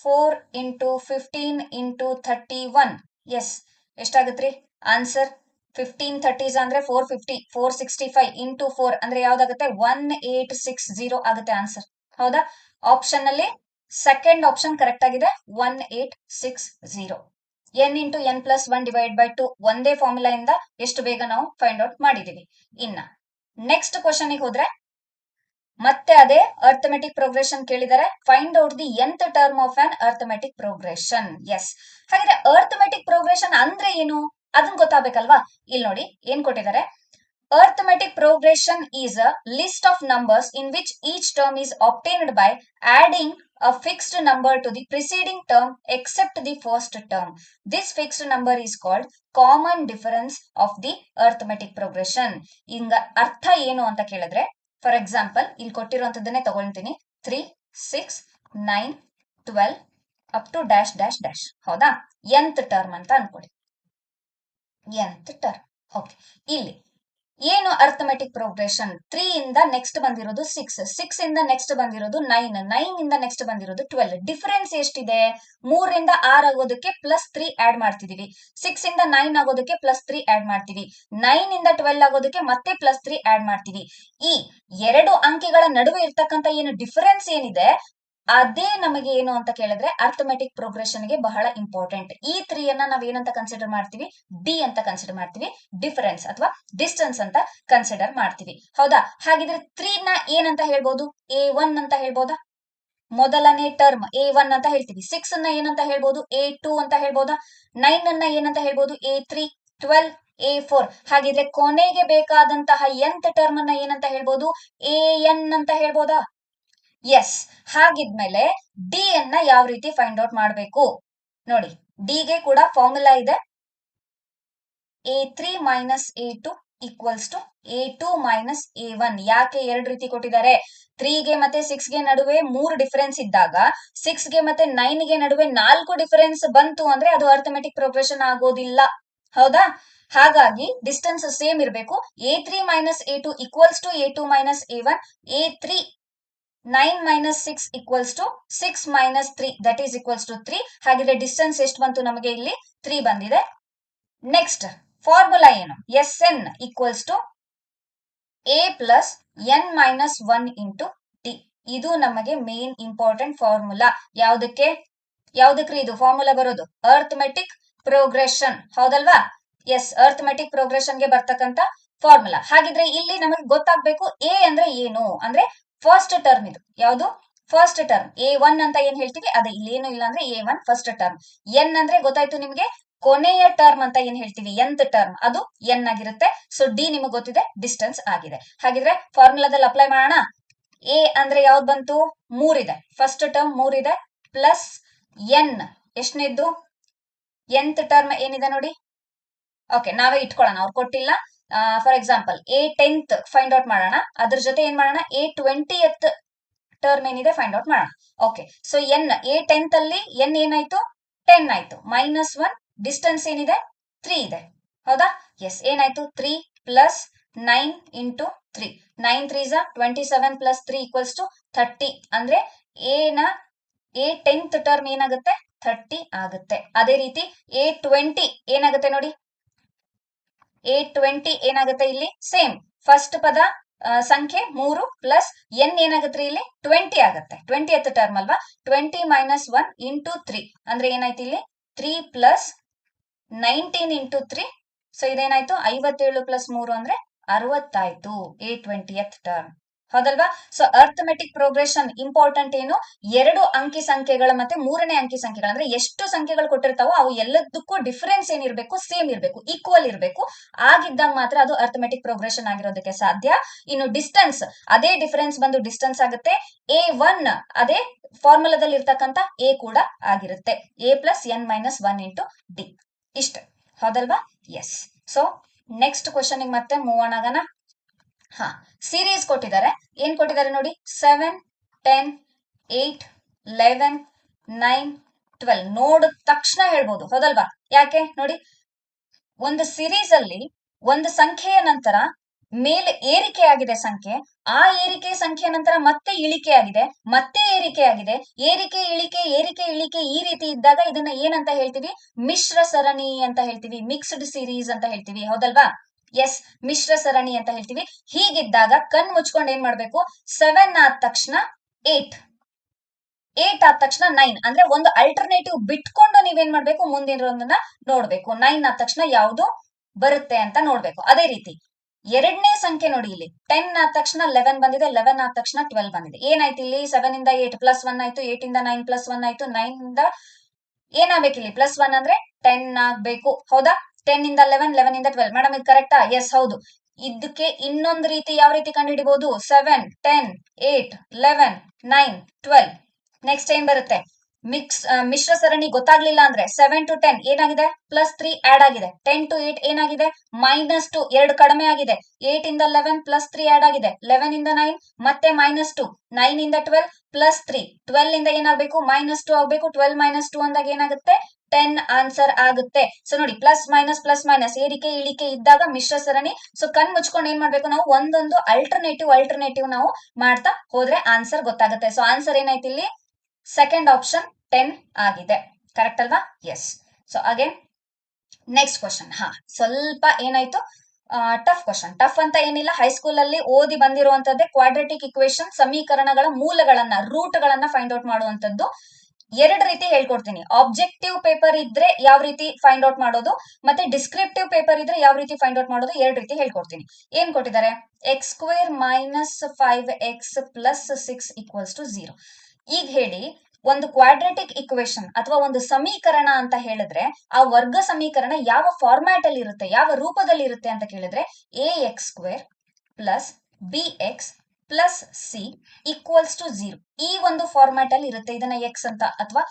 4 ಇಂಟು 15 ಇಂಟು 31. ಎಸ್, ಎಷ್ಟಾಗತ್ರಿ ಆನ್ಸರ್? 15 30s ಅಂದ್ರೆ 450, 465 ಇಂಟು 4 ಅಂದ್ರೆ ಯಾವ್ದಾಗುತ್ತೆ? 1860 ಆಗುತ್ತೆ ಆನ್ಸರ್. ಹೌದಾ? ಆಪ್ಷನ್ ಅಲ್ಲಿ ಸೆಕೆಂಡ್ ಆಪ್ಷನ್ ಕರೆಕ್ಟ್ ಆಗಿದೆ, 1860. N into n plus one divide by 2 ಒಂದೇ ಫಾರ್ಮುಲಾ ಇಂದ ಎಷ್ಟು ಬೇಗ ನಾವು ಫೈಂಡ್ ಔಟ್ ಮಾಡಿದೀವಿ. ಇನ್ನ ನೆಕ್ಸ್ಟ್ ಕ್ವಶನ್ ಹೋದ್ರೆ ಮತ್ತೆ ಅದೇ ಅರ್ಥಮೆಟಿಕ್ ಪ್ರೋಗ್ರೆಷನ್ ಕೇಳಿದರೆ. Find out the nth term of an arithmetic progression. Yes, ಹಾಗಾದ್ರೆ ಅರ್ಥಮೆಟಿಕ್ ಪ್ರೋಗ್ರೆಷನ್ ಅಂದ್ರೆ ಏನು ಅದನ್ನ ಗೊತ್ತಾಗಬೇಕಲ್ವಾ? ಇಲ್ಲಿ ನೋಡಿ ಏನ್ ಕೊಟ್ಟಿದ್ದಾರೆ. Arithmetic progression is a list of numbers in which each term is obtained by adding a fixed number to the preceding term except the first term. This fixed number is called common difference of the arithmetic progression. ಇಂಗ ಅರ್ಥ ಏನು ಅಂತ ಕೇಳಿದ್ರೆ, for example ಇಲ್ಲಿ ಕೊಟ್ಟಿರುವಂತದ್ದನ್ನೇ ತಗೊಳ್ತೀನಿ. 3 6 9 12 up to dash dash dash. ಹೌದಾ? nth term ಅಂತ ಅನ್ಕೊಳ್ಳಿ. nth term. ಓಕೆ, ಇಲ್ಲಿ ಏನು ಅರ್ಥಮೆಟಿಕ್ ಪ್ರೋಗ್ರೆಷನ್? 3 ಇಂದ ನೆಕ್ಸ್ಟ್ ಬಂದಿರೋದು 6, 6 ಇಂದ ನೆಕ್ಸ್ಟ್ ಬಂದಿರೋದು 9, 9 ಇಂದ ನೆಕ್ಸ್ಟ್ ಬಂದಿರೋದು 12. ಡಿಫರೆನ್ಸ್ ಎಷ್ಟಿದೆ? 3 ಇಂದ 6 ಆಗೋದಕ್ಕೆ ಪ್ಲಸ್ 3 ಆಡ್ ಮಾಡ್ತಿದೀವಿ. 6 ಇಂದ 9 ಆಗೋದಕ್ಕೆ ಪ್ಲಸ್ 3 ಆಡ್ ಮಾಡ್ತೀವಿ. 9 ಇಂದ 12 ಆಗೋದಕ್ಕೆ ಮತ್ತೆ ಪ್ಲಸ್ 3 ಆಡ್ ಮಾಡ್ತೀವಿ. ಈ ಎರಡು ಅಂಕಿಗಳ ನಡುವೆ ಇರ್ತಕ್ಕಂಥ ಏನು ಡಿಫರೆನ್ಸ್ ಏನಿದೆ ಅದೇ ನಮಗೆ ಏನು ಅಂತ ಕೇಳಿದ್ರೆ ಅರ್ಥಮೆಟಿಕ್ ಪ್ರೋಗ್ರೆಷನ್ ಗೆ ಬಹಳ ಇಂಪಾರ್ಟೆಂಟ್. ಈ 3 ಅನ್ನ ನಾವ್ ಏನಂತ ಕನ್ಸಿಡರ್ ಮಾಡ್ತೀವಿ? ಡಿ ಅಂತ ಕನ್ಸಿಡರ್ ಮಾಡ್ತೀವಿ. ಡಿಫರೆನ್ಸ್ ಅಥವಾ ಡಿಸ್ಟೆನ್ಸ್ ಅಂತ ಕನ್ಸಿಡರ್ ಮಾಡ್ತೀವಿ. ಹೌದಾ? ಹಾಗಿದ್ರೆ 3 ನ ಏನಂತ ಹೇಳ್ಬೋದು? A1 ಅಂತ ಹೇಳ್ಬೋದಾ? ಮೊದಲನೇ ಟರ್ಮ್ A1 ಅಂತ ಹೇಳ್ತೀವಿ. 6 ಅನ್ನ ಏನಂತ ಹೇಳ್ಬೋದು? A2 ಅಂತ ಹೇಳ್ಬೋದಾ? 9 ಅನ್ನ ಏನಂತ ಹೇಳ್ಬೋದು? A3, 12 A4. ಹಾಗಿದ್ರೆ ಕೊನೆಗೆ ಬೇಕಾದಂತಹ nth ಟರ್ಮ್ ಅನ್ನ ಏನಂತ ಹೇಳ್ಬೋದು? AN ಅಂತ ಹೇಳ್ಬೋದಾ? ಎಸ್. ಹಾಗಿದ್ಮೇಲೆ ಡಿ ಅನ್ನ ಯಾವ ರೀತಿ ಫೈಂಡ್ ಔಟ್ ಮಾಡಬೇಕು ನೋಡಿ. ಡಿ ಗೆ ಕೂಡ ಫಾರ್ಮುಲಾ ಇದೆ. A3 minus A2 equals to A2 minus A1. ಯಾಕೆ ಎರಡು ರೀತಿ ಕೊಟ್ಟಿದ್ದಾರೆ? 3ಗೆ ಮತ್ತೆ 6ಗೆ ನಡುವೆ 3 ಡಿಫರೆನ್ಸ್ ಇದ್ದಾಗ 6ಗೆ ಮತ್ತೆ 9ಗೆ ನಡುವೆ 4 ಡಿಫರೆನ್ಸ್ ಬಂತು ಅಂದ್ರೆ ಅದು ಅರ್ಥಮೆಟಿಕ್ ಪ್ರೋಗ್ರೆಷನ್ ಆಗೋದಿಲ್ಲ. ಹೌದಾ? ಹಾಗಾಗಿ ಡಿಸ್ಟೆನ್ಸ್ ಸೇಮ್ ಇರಬೇಕು. A3 minus A2 equals to A2 minus A1. A3 9 minus 6 equals to 6 minus 3 that is equals to 3. ಹಾಗಿದ್ರೆ ಡಿಸ್ಟೆನ್ಸ್ ಎಷ್ಟು ಬಂತು ನಮಗೆ ಇಲ್ಲಿ? 3 ಬಂದಿದೆ. ನೆಕ್ಸ್ಟ್ ಫಾರ್ಮುಲಾ ಏನು? Sn equals to A plus n minus 1 into T. ಇದು ನಮಗೆ ಮೇನ್ ಇಂಪಾರ್ಟೆಂಟ್ ಫಾರ್ಮುಲಾ. ಯಾವ್ದಕ್ರಿ ಇದು ಫಾರ್ಮುಲಾ ಬರೋದು? Arithmetic progression. ಹೌದಲ್ವಾ? ಎಸ್, ಅರ್ಥಮೆಟಿಕ್ ಪ್ರೋಗ್ರೆಷನ್ ಗೆ ಬರ್ತಕ್ಕಂತ ಫಾರ್ಮುಲಾ. ಹಾಗಿದ್ರೆ ಇಲ್ಲಿ ನಮಗೆ ಗೊತ್ತಾಗ್ಬೇಕು ಎ ಅಂದ್ರೆ ಏನು ಅಂದ್ರೆ ಫಸ್ಟ್ ಟರ್ಮ್ ಇದು. ಯಾವುದು? First term. A1 ಅಂತ ಏನ್ ಹೇಳ್ತೀವಿ ಅದೇ, ಇಲ್ಲೇನು ಇಲ್ಲ ಅಂದ್ರೆ A1 ಫಸ್ಟ್ ಟರ್ಮ್. ಎನ್ ಅಂದ್ರೆ ಗೊತ್ತಾಯ್ತು ನಿಮ್ಗೆ, ಕೊನೆಯ ಟರ್ಮ್ ಅಂತ ಏನ್ ಹೇಳ್ತೀವಿ, nth ಟರ್ಮ್, ಅದು ಎನ್ ಆಗಿರುತ್ತೆ. ಸೊ ಡಿ ನಿಮಗೆ ಗೊತ್ತಿದೆ, ಡಿಸ್ಟೆನ್ಸ್ ಆಗಿದೆ. ಹಾಗಿದ್ರೆ ಫಾರ್ಮುಲಾದಲ್ಲಿ ಅಪ್ಲೈ ಮಾಡೋಣ. ಎ ಅಂದ್ರೆ ಯಾವ್ದು ಬಂತು? 3 ಇದೆ, ಫಸ್ಟ್ ಟರ್ಮ್ 3 ಇದೆ, ಪ್ಲಸ್ ಎನ್ ಎಷ್ಟನೇದ್ದು? nth ಟರ್ಮ್ ಏನಿದೆ ನೋಡಿ. ಓಕೆ, ನಾವೇ ಇಟ್ಕೊಳ್ಳೋಣ, ಅವ್ರು ಕೊಟ್ಟಿಲ್ಲ. For example A10th find out ಮಾಡೋಣ. ಅದ್ರ ಜೊತೆ ಏನ್ ಮಾಡೋಣ, A20th ಟರ್ಮ್ ಏನಿದೆ ಫೈಂಡ್ ಔಟ್ ಮಾಡೋಣ. ಓಕೆ, ಸೊ ಎನ್ A10th ಅಲ್ಲಿ ಎನ್ ಏನಾಯ್ತು? 10 ಆಯ್ತು. ಮೈನಸ್ 1, ಡಿಸ್ಟೆನ್ಸ್ ಏನಿದೆ? 3 ಇದೆ. ಹೌದಾ? ಎಸ್, ಏನಾಯ್ತು? 3 plus 9 into 3. 9 3 27 plus 3 equals to 30. ಅಂದ್ರೆ A10th ಟರ್ಮ್ ಏನಾಗುತ್ತೆ? 30 ಆಗುತ್ತೆ. ಅದೇ ರೀತಿ A20 ಏನಾಗುತ್ತೆ ನೋಡಿ. A20 ಏನಾಗುತ್ತೆ ಇಲ್ಲಿ? ಸೇಮ್, ಫಸ್ಟ್ ಪದ ಸಂಖ್ಯೆ 3 ಪ್ಲಸ್ ಎನ್ ಏನಾಗುತ್ತೆ ಇಲ್ಲಿ? 20 ಆಗುತ್ತೆ. 20th ಟರ್ಮ್ ಅಲ್ವಾ? 20 ಮೈನಸ್ 1 ಇಂಟು 3 ಅಂದ್ರೆ ಏನಾಯ್ತು ಇಲ್ಲಿ? 3 ಪ್ಲಸ್ 19 ಇಂಟು 3. ಸೊ ಇದೇನಾಯ್ತು? 57 ಪ್ಲಸ್ 3 ಅಂದ್ರೆ 60 ಆಯ್ತು A20th ಟರ್ಮ್. ಹೌದಲ್ವಾ? ಸೊ ಅರ್ಥಮೆಟಿಕ್ ಪ್ರೋಗ್ರೆಷನ್ ಇಂಪಾರ್ಟೆಂಟ್ ಏನು? 2 ಅಂಕಿ ಸಂಖ್ಯೆಗಳ ಮತ್ತೆ 3ನೇ ಅಂಕಿ ಸಂಖ್ಯೆಗಳು, ಅಂದ್ರೆ ಎಷ್ಟು ಸಂಖ್ಯೆಗಳು ಕೊಟ್ಟಿರ್ತಾವೋ ಅವು ಎಲ್ಲದಕ್ಕೂ ಡಿಫರೆನ್ಸ್ ಏನಿರ್ಬೇಕು? ಸೇಮ್ ಇರಬೇಕು, ಈಕ್ವಲ್ ಇರಬೇಕು. ಆಗಿದ್ದಾಗ ಮಾತ್ರ ಅದು ಅರ್ಥಮೆಟಿಕ್ ಪ್ರೋಗ್ರೆಷನ್ ಆಗಿರೋದಕ್ಕೆ ಸಾಧ್ಯ. ಇನ್ನು ಡಿಸ್ಟೆನ್ಸ್, ಅದೇ ಡಿಫರೆನ್ಸ್ ಬಂದು ಡಿಸ್ಟೆನ್ಸ್ ಆಗುತ್ತೆ. A1 ಅದೇ ಫಾರ್ಮುಲಾದಲ್ಲಿ ಇರ್ತಕ್ಕಂತ ಎ ಕೂಡ ಆಗಿರುತ್ತೆ. A plus N minus 1 into D. ಇಷ್ಟ. ಹೌದಲ್ವಾ? ಎಸ್. ಸೊ ನೆಕ್ಸ್ಟ್ ಕ್ವಶನ್ ಮತ್ತೆ ಮೂವ್ ಆನ್ ಆಗೋಣ. ಹಾ, ಸೀರೀಸ್ ಕೊಟ್ಟಿದ್ದಾರೆ. ಏನ್ ಕೊಟ್ಟಿದ್ದಾರೆ ನೋಡಿ. 7 10 8 11 9 12 ನೋಡಿದ ತಕ್ಷಣ ಹೇಳ್ಬೋದು. ಹೌದಲ್ವಾ? ಯಾಕೆ ನೋಡಿ, ಒಂದು ಸೀರೀಸ್ ಅಲ್ಲಿ ಒಂದು ಸಂಖ್ಯೆಯ ನಂತರ ಮೇಲೆ ಏರಿಕೆ ಆಗಿದೆ ಸಂಖ್ಯೆ, ಆ ಏರಿಕೆ ಸಂಖ್ಯೆಯ ನಂತರ ಮತ್ತೆ ಇಳಿಕೆ ಆಗಿದೆ, ಮತ್ತೆ ಏರಿಕೆ ಆಗಿದೆ, ಏರಿಕೆ ಇಳಿಕೆ ಏರಿಕೆ ಇಳಿಕೆ ಈ ರೀತಿ ಇದ್ದಾಗ ಇದನ್ನ ಏನಂತ ಹೇಳ್ತೀವಿ? ಮಿಶ್ರ ಸರಣಿ ಅಂತ ಹೇಳ್ತೀವಿ, ಮಿಕ್ಸ್ಡ್ ಸೀರೀಸ್ ಅಂತ ಹೇಳ್ತೀವಿ. ಹೌದಲ್ವಾ? ಎಸ್, ಮಿಶ್ರ ಸರಣಿ ಅಂತ ಹೇಳ್ತೀವಿ. ಹೀಗಿದ್ದಾಗ ಕಣ್ ಮುಚ್ಕೊಂಡು ಏನ್ ಮಾಡ್ಬೇಕು? 7 ಆದ ತಕ್ಷಣ 8, 8 ಆದ ತಕ್ಷಣ 9, ಅಂದ್ರೆ ಒಂದು ಅಲ್ಟರ್ನೇಟಿವ್ ಬಿಟ್ಕೊಂಡು ನೀವೇನ್ ಮಾಡ್ಬೇಕು? ಮುಂದಿನ ನೋಡ್ಬೇಕು. 9 ಆದ ತಕ್ಷಣ ಯಾವುದು ಬರುತ್ತೆ ಅಂತ ನೋಡ್ಬೇಕು. ಅದೇ ರೀತಿ ಎರಡನೇ ಸಂಖ್ಯೆ ನೋಡಿ, ಇಲ್ಲಿ 10 ಆದ ತಕ್ಷಣ 11 ಬಂದಿದೆ, 11 ಆದ ತಕ್ಷಣ 12 ಬಂದಿದೆ. ಏನಾಯ್ತು ಇಲ್ಲಿ? 7 ಇಂದ 8 ಪ್ಲಸ್ 1 ಆಯ್ತು, 8 ಇಂದ 9 ಪ್ಲಸ್ 1 ಆಯ್ತು, 9 ಇಂದ ಏನಾಗ್ಬೇಕು ಇಲ್ಲಿ? ಪ್ಲಸ್ 1 ಅಂದ್ರೆ 10 ಆಗ್ಬೇಕು. ಹೌದಾ? 10 ಇಂದ 11, 11 ಇಂದ 12. ಮೇಡಮ್ ಇದು ಕರೆಕ್ಟಾ? ಎಸ್, ಹೌದು. ಇದಕ್ಕೆ ಇನ್ನೊಂದು ರೀತಿ ಯಾವ ರೀತಿ ಕಂಡುಹಿಡಿಬಹುದು? 7 10 8 11 9 12. ನೆಕ್ಸ್ಟ್ ಏನ್ ಬರುತ್ತೆ? ಮಿಶ್ರ ಸರಣಿ ಗೊತ್ತಾಗ್ಲಿಲ್ಲ ಅಂದ್ರೆ 7 to 10 ಏನಾಗಿದೆ? ಪ್ಲಸ್ 3 ಆಡ್ ಆಗಿದೆ. 10 to 8 ಏನಾಗಿದೆ? ಮೈನಸ್ 2 2 ಕಡಿಮೆ ಆಗಿದೆ. 8 ಇಂದ 11 ಪ್ಲಸ್ 3 ಆಡ್ ಆಗಿದೆ. 11 ಇಂದ 9 ಮತ್ತೆ ಮೈನಸ್ 2. 9 ಇಂದ 12 ಪ್ಲಸ್ 3. 12 ಇಂದ ಏನಾಗಬೇಕು? ಮೈನಸ್ 2 ಆಗ್ಬೇಕು. 12 ಮೈನಸ್ 2 ಅಂದಾಗ ಏನಾಗುತ್ತೆ? 10 ಆನ್ಸರ್ ಆಗುತ್ತೆ. ಸೊ ನೋಡಿ, ಪ್ಲಸ್ ಮೈನಸ್ ಏರಿಕೆ ಇಳಿಕೆ ಇದ್ದಾಗ ಮಿಶ್ರ ಸರಣಿ. ಸೊ ಕಣ್ ಮುಚ್ಕೊಂಡು ಏನ್ ಮಾಡ್ಬೇಕು? ನಾವು ಒಂದೊಂದು ಅಲ್ಟರ್ನೇಟಿವ್ ನಾವು ಮಾಡ್ತಾ ಹೋದ್ರೆ ಆನ್ಸರ್ ಗೊತ್ತಾಗುತ್ತೆ. ಸೊ ಆನ್ಸರ್ ಏನಾಯ್ತು ಇಲ್ಲಿ? ಸೆಕೆಂಡ್ ಆಪ್ಷನ್ 10 ಆಗಿದೆ. ಕರೆಕ್ಟ್ ಅಲ್ವಾ? Yes. So again next question. ಹಾ, ಸ್ವಲ್ಪ ಏನಾಯ್ತು? Tough question. ಟಫ್ ಅಂತ ಏನಿಲ್ಲ, ಹೈಸ್ಕೂಲ್ ಅಲ್ಲಿ ಓದಿ ಬಂದಿರುವಂತದ್ದೇ. ಕ್ವಾಡ್ರೆಟಿಕ್ ಇಕ್ವೇಶನ್ ಸಮೀಕರಣಗಳ ಮೂಲಗಳನ್ನ, ರೂಟ್ ಗಳನ್ನ ಫೈಂಡ್ ಔಟ್ ಮಾಡುವಂತದ್ದು. 2 ರೀತಿ ಹೇಳ್ಕೊಡ್ತೀನಿ. ಆಬ್ಜೆಕ್ಟಿವ್ ಪೇಪರ್ ಇದ್ರೆ ಯಾವ ರೀತಿ ಫೈಂಡ್ ಔಟ್ ಮಾಡೋದು, ಮತ್ತೆ ಡಿಸ್ಕ್ರಿಪ್ಟಿವ್ ಪೇಪರ್ ಇದ್ರೆ ಯಾವ ರೀತಿ ಫೈಂಡ್ ಔಟ್ ಮಾಡೋದು, 2 ರೀತಿ ಹೇಳ್ಕೊಡ್ತೀನಿ. ಏನ್ ಕೊಟ್ಟಿದ್ದಾರೆ? x² minus 5x plus 6 equals to 0. ಈಗ ಹೇಳಿ, ಒಂದು ಕ್ವಾಡ್ರೆಟಿಕ್ ಇಕ್ವೇಶನ್ ಅಥವಾ ಒಂದು ಸಮೀಕರಣ ಅಂತ ಹೇಳಿದ್ರೆ ಆ ವರ್ಗ ಸಮೀಕರಣ ಯಾವ ಫಾರ್ಮ್ಯಾಟ್ ಅಲ್ಲಿ ಇರುತ್ತೆ, ಯಾವ ರೂಪದಲ್ಲಿ ಇರುತ್ತೆ ಅಂತ ಕೇಳಿದ್ರೆ ax² plus bx plus c equals to 0. ಈ ಒಂದು ಫಾರ್ಮ್ಯಾಟ್ ಅಲ್ಲಿ ಇರುತ್ತೆ. ಇದನ್ನ ಎಕ್ಸ್ ಅಂತ ಅಥವಾ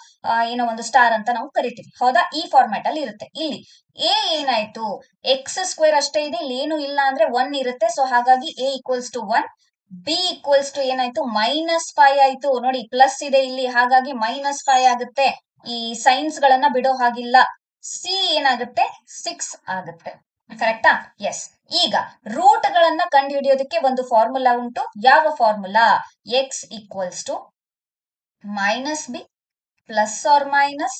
ಏನೋ ಒಂದು ಸ್ಟಾರ್ ಅಂತ ನಾವು ಕರಿತೀವಿ. ಹೌದಾ? ಈ ಫಾರ್ಮ್ಯಾಟ್ ಅಲ್ಲಿ ಇರುತ್ತೆ. ಇಲ್ಲಿ ಎ ಏನಾಯ್ತು? x² ಅಷ್ಟೇ ಇದೆ, ಇಲ್ಲಿ ಏನು ಇಲ್ಲ ಅಂದ್ರೆ 1 ಇರುತ್ತೆ. ಸೊ ಹಾಗಾಗಿ a equals to 1, b equals to ಏನಾಯ್ತು -5 ಆಯ್ತು ನೋಡಿ, ಪ್ಲಸ್ ಇದೆ ಇಲ್ಲಿ, ಹಾಗಾಗಿ -5 ಆಗುತ್ತೆ. ಈ ಸೈನ್ಸ್ ಗಳನ್ನ ಬಿಡೋ ಹಾಗಿಲ್ಲ. ಸಿ ಏನಾಗುತ್ತೆ 6 ಆಗುತ್ತೆ. ಕರೆಕ್ಟಾ? ಎಸ್. ಈಗ ರೂಟ್ ಗಳನ್ನ ಕಂಡು ಹಿಡಿಯೋದಕ್ಕೆ ಒಂದು ಫಾರ್ಮುಲಾ ಉಂಟು. ಯಾವ formula? X equals to -b plus or minus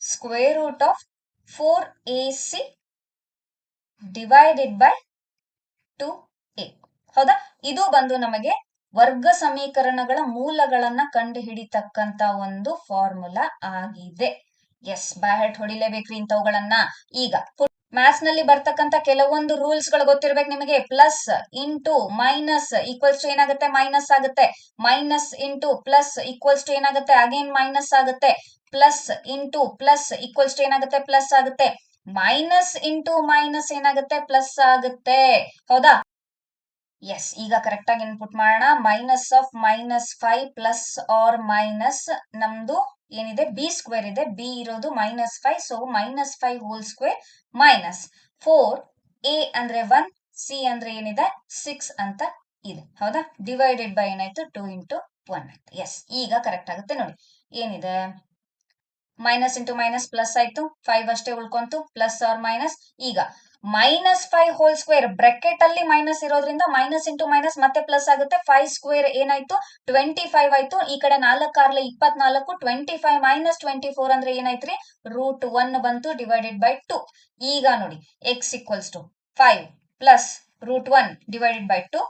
square root of 4ac divided by 2a. ಹೌದಾ? ಇದು ಬಂದು ನಮಗೆ ವರ್ಗ ಸಮೀಕರಣಗಳ ಮೂಲಗಳನ್ನ ಕಂಡು ಹಿಡಿತಕ್ಕಂತ ಒಂದು ಫಾರ್ಮುಲಾ ಆಗಿದೆ. ಎಸ್, ಬ್ಯಾಹೆಟ್ ಹೊಡಿಲೇಬೇಕ್ರಿ ಇಂಥವುಗಳನ್ನ. ಈಗ ಮ್ಯಾಥ್ಸ್ ನಲ್ಲಿ ಬರ್ತಕ್ಕಂತ ಕೆಲವೊಂದು ರೂಲ್ಸ್ ಗಳು ಗೊತ್ತಿರ್ಬೇಕು ನಿಮಗೆ. Plus into minus equals to ಏನಾಗುತ್ತೆ ಮೈನಸ್ ಆಗುತ್ತೆ. Minus into plus equals to ಏನಾಗುತ್ತೆ ಅಗೇನ್ ಮೈನಸ್ ಆಗುತ್ತೆ. Plus into plus equals to ಏನಾಗುತ್ತೆ ಪ್ಲಸ್ ಆಗುತ್ತೆ. ಮೈನಸ್ ಇಂಟು ಮೈನಸ್ ಏನಾಗುತ್ತೆ ಪ್ಲಸ್ ಆಗುತ್ತೆ. ಹೌದಾ? ಎಸ್, ಈಗ ಕರೆಕ್ಟ್ ಆಗಿ ಇನ್ಪುಟ್ ಮಾಡೋಣ. -5 ಪ್ಲಸ್ ಆರ್ ಮೈನಸ್ ನಮ್ದು ಏನಿದೆ ಬಿ ಸ್ಕ್ವೇರ್ ಇದೆ, ಬಿ ಇರೋದು -5, so -5 whole square minus 4a ಅಂದ್ರೆ 1, ಸಿ ಅಂದ್ರೆ ಏನಿದೆ 6 ಅಂತ ಇದೆ. ಹೌದಾ? ಡಿವೈಡೆಡ್ ಬೈ ಏನಾಯ್ತು 2 ಇಂಟು 1 ಆಯ್ತು. ಎಸ್, ಈಗ ಕರೆಕ್ಟ್ ಆಗುತ್ತೆ ನೋಡಿ. ಏನಿದೆ ಮೈನಸ್ ಇಂಟು ಮೈನಸ್ ಪ್ಲಸ್ ಆಯ್ತು, 5 ಅಷ್ಟೇ ಉಳ್ಕೊಂತು, ಪ್ಲಸ್ ಆರ್ ಮೈನಸ್. ಈಗ -5 ಹೋಲ್ ಸ್ಕ್ವೇರ್ ಬ್ರಾಕೆಟ್ ಅಲ್ಲಿ ಮೈನಸ್ ಇರೋದ್ರಿಂದ ಮೈನಸ್ ಇಂಟು ಮೈನಸ್ ಮತ್ತೆ ಪ್ಲಸ್ ಆಗುತ್ತೆ. 5 ಸ್ಕ್ವೇರ್ ಏನಾಯ್ತು 25 ಆಯ್ತು. ಈ ಕಡೆ 4 6 24, 25 ಮೈನಸ್ 24 ಅಂದ್ರೆ ಏನಾಯ್ತ್ರಿ √1 ಬಂತು ಡಿವೈಡೆಡ್ ಬೈ 2. ಈಗ ನೋಡಿ x equals to 5 plus √1 divided by 2